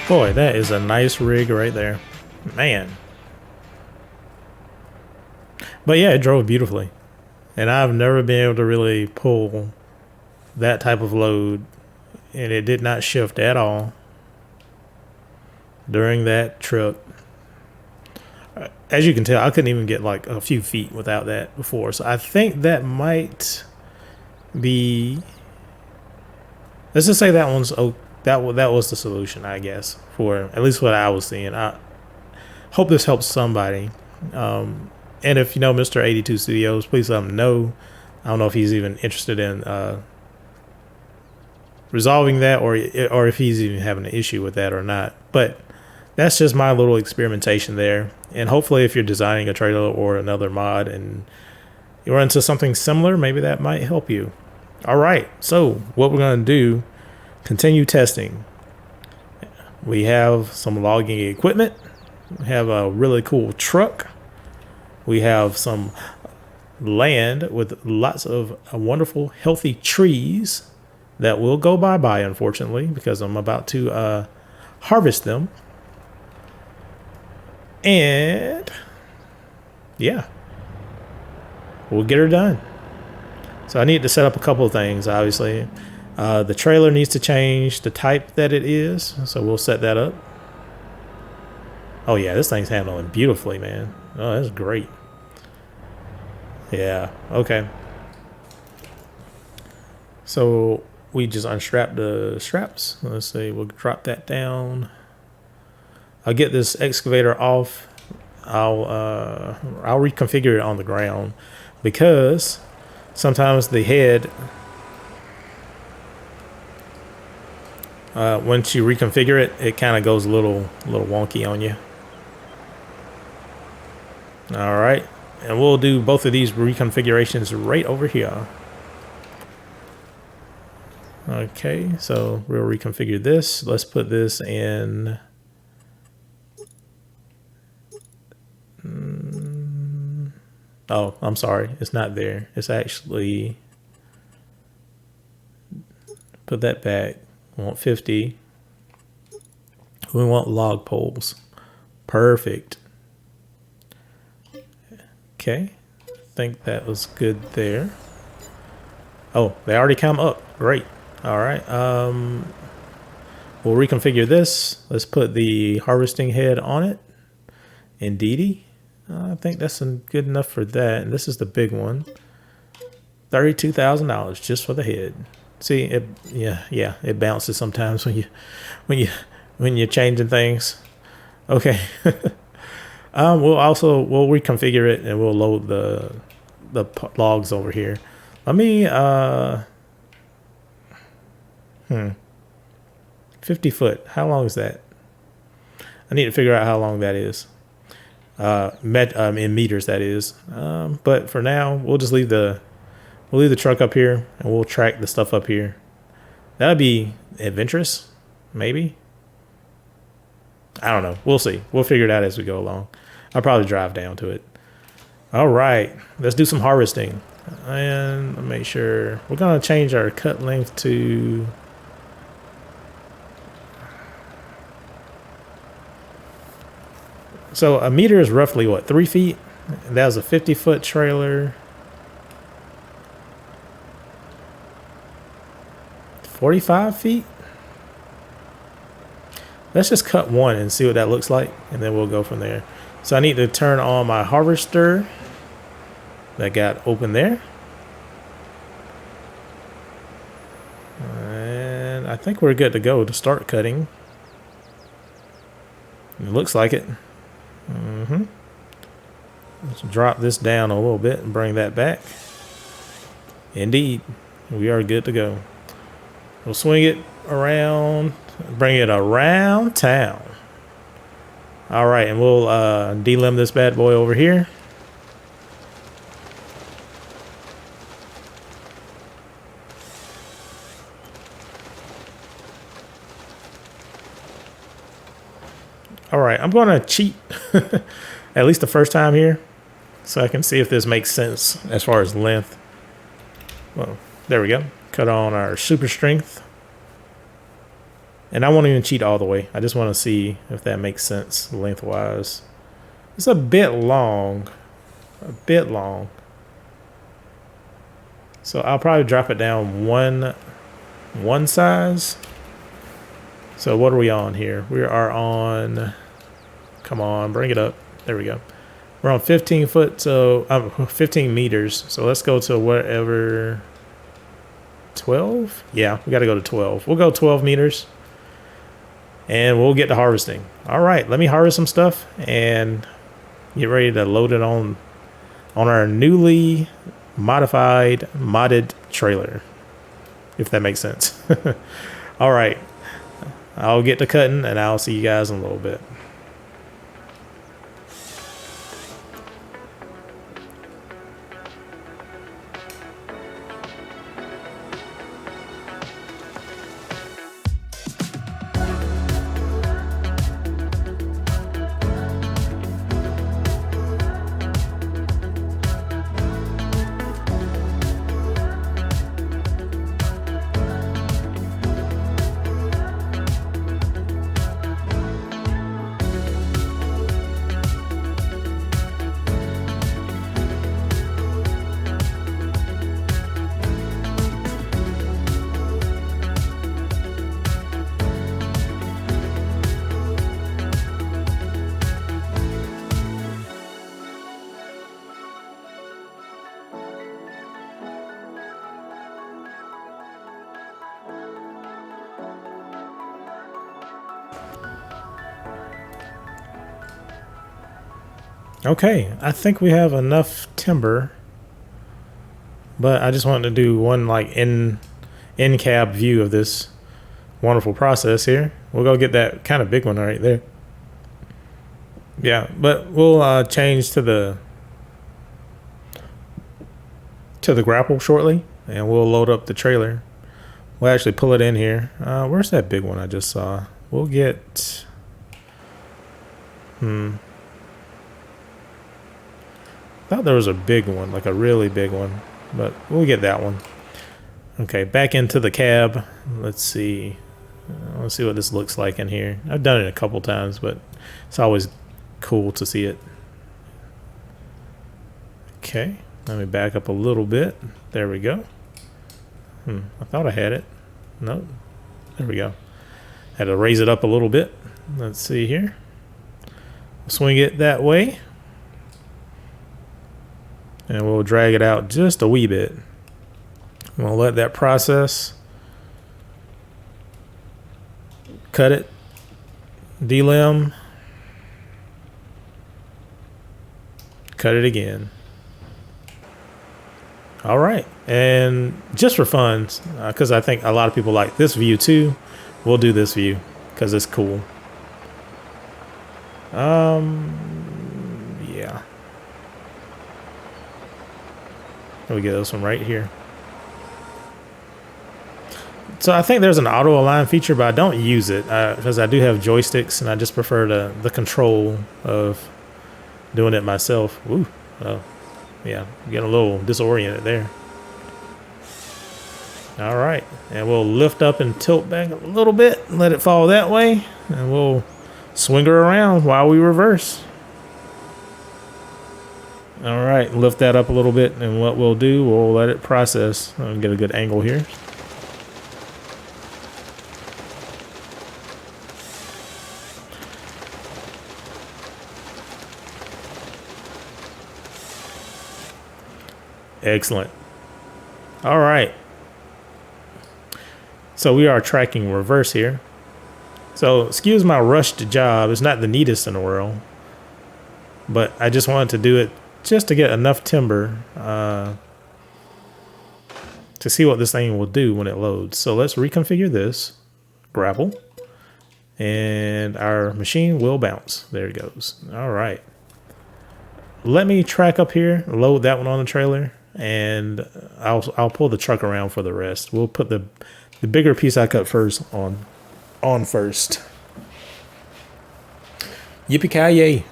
Boy, that is a nice rig right there, man. But yeah, it drove beautifully, and I've never been able to really pull that type of load, and it did not shift at all during that trip. As you can tell, I couldn't even get like a few feet without that before, so I think that might be, let's just say that one's okay. That was the solution, I guess, for at least what I was seeing. I hope this helps somebody. And if you know Mr. 82 Studios, please let him know. I don't know if he's even interested in resolving that, or if he's even having an issue with that or not. But that's just my little experimentation there. And hopefully, if you're designing a trailer or another mod and you run into something similar, maybe that might help you. All right. So what we're going to do. Continue testing. We have some logging equipment. We have a really cool truck. We have some land with lots of wonderful, healthy trees that will go bye-bye, unfortunately, because I'm about to harvest them. And yeah, we'll get her done. So I need to set up a couple of things, obviously. The trailer needs to change the type that it is, so we'll set that up. Oh yeah, this thing's handling beautifully, man. Oh, that's great. Yeah, okay. So we just unstrap the straps. Let's see, we'll drop that down. I'll get this excavator off. I'll reconfigure it on the ground, because sometimes the head, once you reconfigure it, it kind of goes a little wonky on you. All right, and we'll do both of these reconfigurations right over here. Okay, so we'll reconfigure this. Let's put this in. Oh, I'm sorry, it's not there. It's actually, put that back. We want 50. We want log poles. Perfect. Okay. I think that was good there. Oh, they already come up. Great. All right. We'll reconfigure this. Let's put the harvesting head on it. Indeedy. I think that's good enough for that. And this is the big one. $32,000 just for the head. See it, yeah, it bounces sometimes when you're changing things. Okay. We'll reconfigure it, and we'll load the logs over here. Let me 50 foot. How long is that? I need to figure out how long that is. In meters, that is. But for now, we'll just leave the truck up here, and we'll track the stuff up here. That'll be adventurous, maybe. I don't know. We'll see. We'll figure it out as we go along. I'll probably drive down to it. All right, let's do some harvesting. And make sure we're gonna change our cut length to so a meter is roughly what, 3 feet? And that was a 50-foot trailer. 45 feet. Let's just cut one and see what that looks like, and then we'll go from there. So I need to turn on my harvester that got open there. And I think we're good to go to start cutting. It looks like it. Let's drop this down a little bit and bring that back. Indeed, we are good to go. We'll swing it around bring it around town. All right, and we'll delimb this bad boy over here. All right, I'm going to cheat at least the first time here so I can see if this makes sense as far as length. Well, there we go. Cut on our super strength. And I won't even cheat all the way. I just want to see if that makes sense lengthwise. It's a bit long. A bit long. So I'll probably drop it down one size. So what are we on here? We are on, come on, bring it up. There we go. We're on 15 foot, so 15 meters. So let's go to whatever, 12? Yeah, we got to go to 12. We'll go 12 meters. And we'll get to harvesting. All right, let me harvest some stuff and get ready to load it on our newly modded trailer, if that makes sense. All right, I'll get to cutting and I'll see you guys in a little bit. Okay, I think we have enough timber, but I just wanted to do one like in-cab view of this wonderful process here. We'll go get that kind of big one right there. Yeah, but we'll change to the grapple shortly, and we'll load up the trailer. We'll actually pull it in here. Where's that big one I just saw? We'll get thought there was a big one, like a really big one, but we'll get that one. Okay, back into the cab. Let's see. Let's see what this looks like in here. I've done it a couple times, but it's always cool to see it. Okay, let me back up a little bit. There we go. I thought I had it. Nope. There we go. Had to raise it up a little bit. Let's see here. Swing it that way. And we'll drag it out just a wee bit. We'll let that process. Cut it. Delimb. Cut it again. All right. And just for fun, because I think a lot of people like this view too, we'll do this view because it's cool. Yeah. We get this one right here. So I think there's an auto align feature, but I don't use it because I do have joysticks and I just prefer the control of doing it myself. Ooh, oh, yeah, getting a little disoriented there. All right, and we'll lift up and tilt back a little bit, let it fall that way, and we'll swing her around while we reverse. All right, lift that up a little bit, and what we'll do, we'll let it process. I'll get a good angle here. Excellent. All right. So we are tracking reverse here. So excuse my rushed job. It's not the neatest in the world, but I just wanted to do it just to get enough timber to see what this thing will do when it loads. So let's reconfigure this. Grapple. and our machine will bounce. There it goes. All right. Let me track up here, load that one on the trailer, and I'll pull the truck around for the rest. We'll put the bigger piece I cut first on first. Yippee-ki-yay.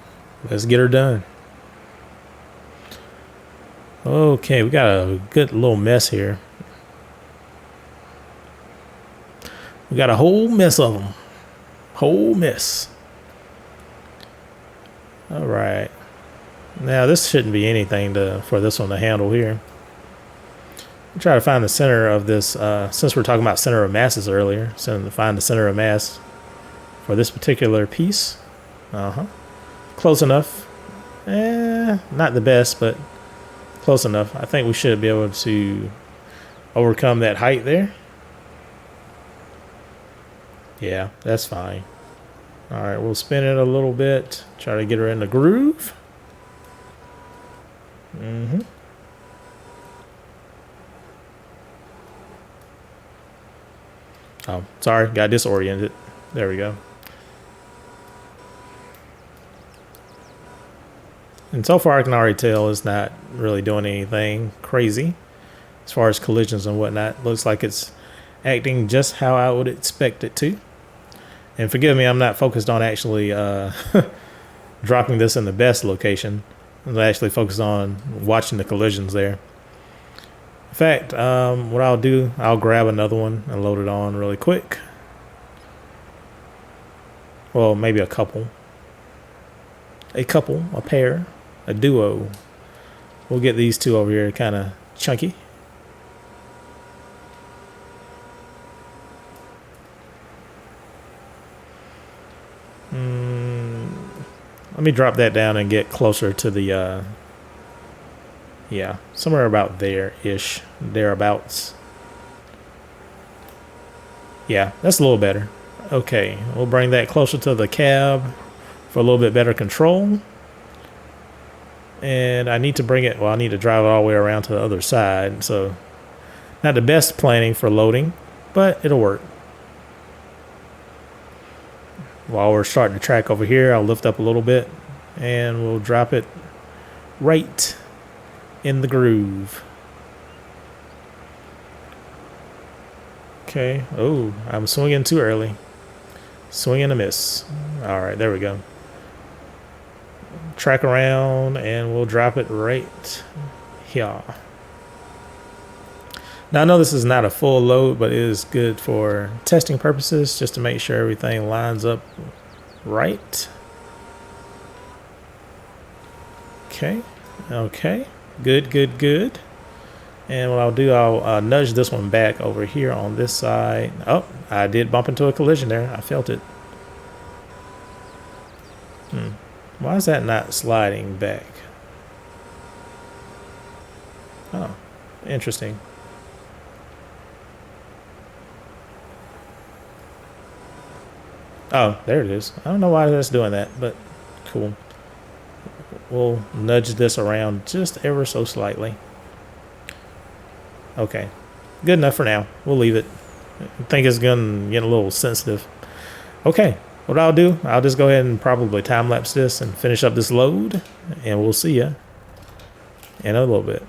Let's get her done. Okay, we got a good little mess here. We got a whole mess of them. Whole mess. All right. Now this shouldn't be anything for this one to handle here. I'll try to find the center of this, since we're talking about center of masses earlier, so to find the center of mass for this particular piece. Close enough. Not the best, but close enough. I think we should be able to overcome that height there. Yeah, that's fine. All right, we'll spin it a little bit, try to get her in the groove. Oh, sorry, got disoriented. There we go. And so far I can already tell it's not really doing anything crazy as far as collisions and whatnot. Looks like it's acting just how I would expect it to. And forgive me, I'm not focused on actually dropping this in the best location. I'm actually focused on watching the collisions there. In fact, what I'll do, I'll grab another one and load it on really quick. Well, maybe a couple. A pair, a duo. We'll get these two over here kind of chunky. Let me drop that down and get closer to the, yeah, somewhere about there-ish, thereabouts. Yeah, that's a little better. Okay, we'll bring that closer to the cab for a little bit better control. And I need to bring it, well, I need to drive it all the way around to the other side. So, not the best planning for loading, but it'll work. While we're starting to track over here, I'll lift up a little bit and we'll drop it right in the groove. Okay. Oh, I'm swinging too early. Swing and a miss. All right, there we go. Track around and we'll drop it right here. Now I know this is not a full load, but it is good for testing purposes, just to make sure everything lines up right. Okay, okay, good. And what I'll do, I'll nudge this one back over here on this side. Oh, I did bump into a collision there. I felt it. Why is that not sliding back? Oh, interesting. Oh, there it is. I don't know why that's doing that, but cool. We'll nudge this around just ever so slightly. Okay, good enough for now. We'll leave it. I think it's gonna get a little sensitive. Okay, what I'll do, I'll just go ahead and probably time lapse this and finish up this load, and we'll see ya in a little bit.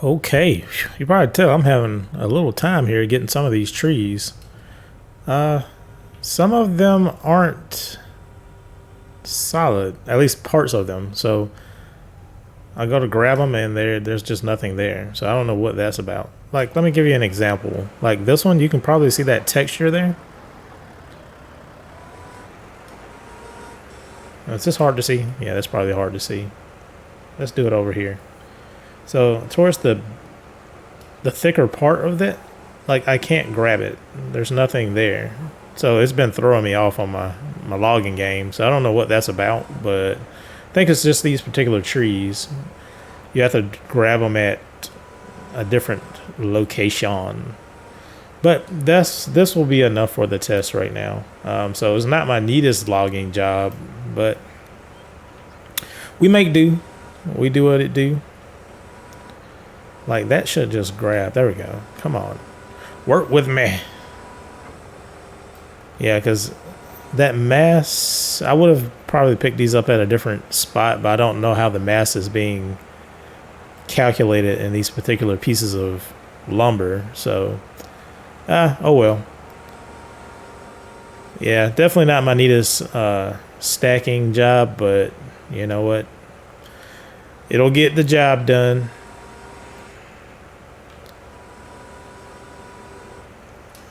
Okay, you probably tell I'm having a little time here getting some of these trees. Some of them aren't solid, at least parts of them. So I go to grab them and there's just nothing there. So I don't know what that's about. Like, let me give you an example. Like this one, you can probably see that texture there. Is this hard to see? Yeah, that's probably hard to see. Let's do it over here. So towards the thicker part of that, like I can't grab it. There's nothing there. So it's been throwing me off on my logging game. So I don't know what that's about, but I think it's just these particular trees. You have to grab them at a different location. But this will be enough for the test right now. So it's not my neatest logging job, but we make do. We do what it do. Like that should just grab. There we go. Come on. Work with me. Yeah, because that mass, I would have probably picked these up at a different spot, but I don't know how the mass is being calculated in these particular pieces of lumber. So, oh well. Yeah, definitely not my neatest stacking job, but you know what? It'll get the job done.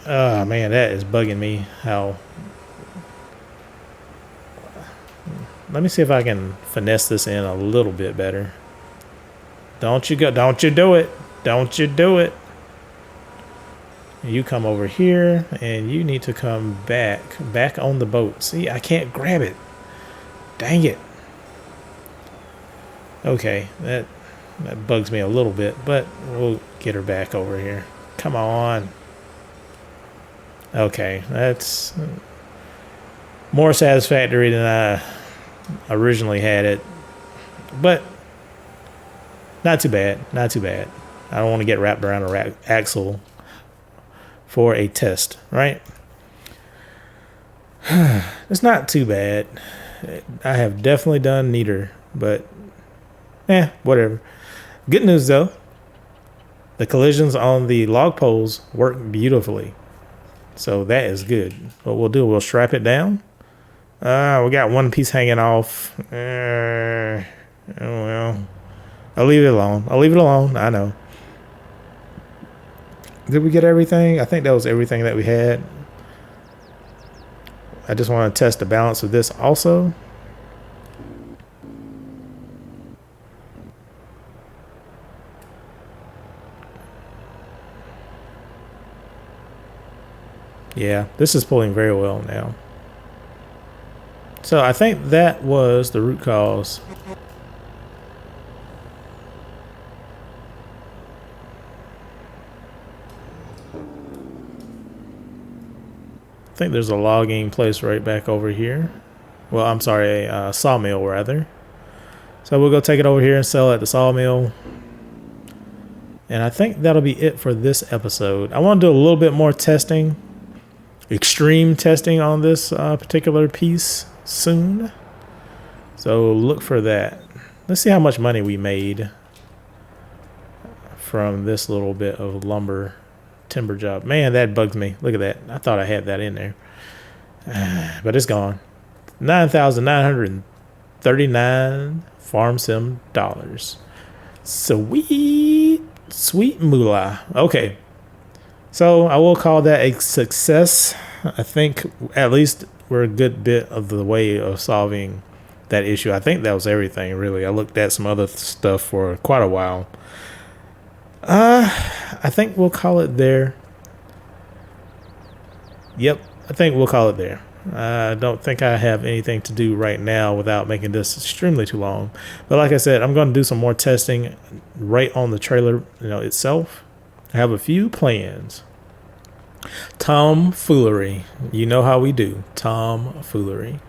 Oh man, that is bugging me. How? Let me see if I can finesse this in a little bit better. Don't you go? Don't you do it? Don't you do it? You come over here, and you need to come back on the boat. See, I can't grab it. Dang it. Okay, that bugs me a little bit, but we'll get her back over here. Come on. Okay, that's more satisfactory than I originally had it, but not too bad. Not too bad. I don't want to get wrapped around a axle for a test, right? It's not too bad. I have definitely done neater, but whatever. Good news though, the collisions on the log poles work beautifully. So that is good. What we'll do, we'll strap it down. We got one piece hanging off. Oh well. I'll leave it alone. I'll leave it alone. I know. Did we get everything? I think that was everything that we had. I just want to test the balance of this also. Yeah, this is pulling very well now. So I think that was the root cause. I think there's a logging place right back over here. Well, I'm sorry, a sawmill rather. So we'll go take it over here and sell at the sawmill. And I think that'll be it for this episode. I want to do a little bit more testing. Extreme testing on this particular piece soon, so look for that. Let's see how much money we made from this little bit of lumber timber job. Man, that bugs me. Look at that. I thought I had that in there, but it's gone. $9,939 farm sim dollars. Sweet moolah. Okay. So I will call that a success. I think at least we're a good bit of the way of solving that issue. I think that was everything, really. I looked at some other stuff for quite a while. I think we'll call it there. Yep, I think we'll call it there. I don't think I have anything to do right now without making this extremely too long. But like I said, I'm going to do some more testing right on the trailer, itself. I have a few plans. Tomfoolery. You know how we do. Tomfoolery.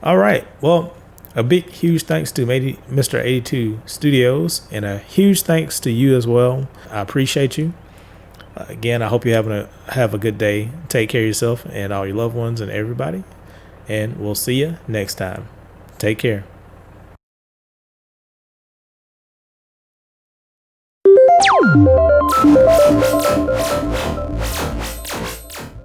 All right. Well, a big, huge thanks to Mr. 82 Studios, and a huge thanks to you as well. I appreciate you. Again, I hope you have a good day. Take care of yourself and all your loved ones and everybody. And we'll see you next time. Take care.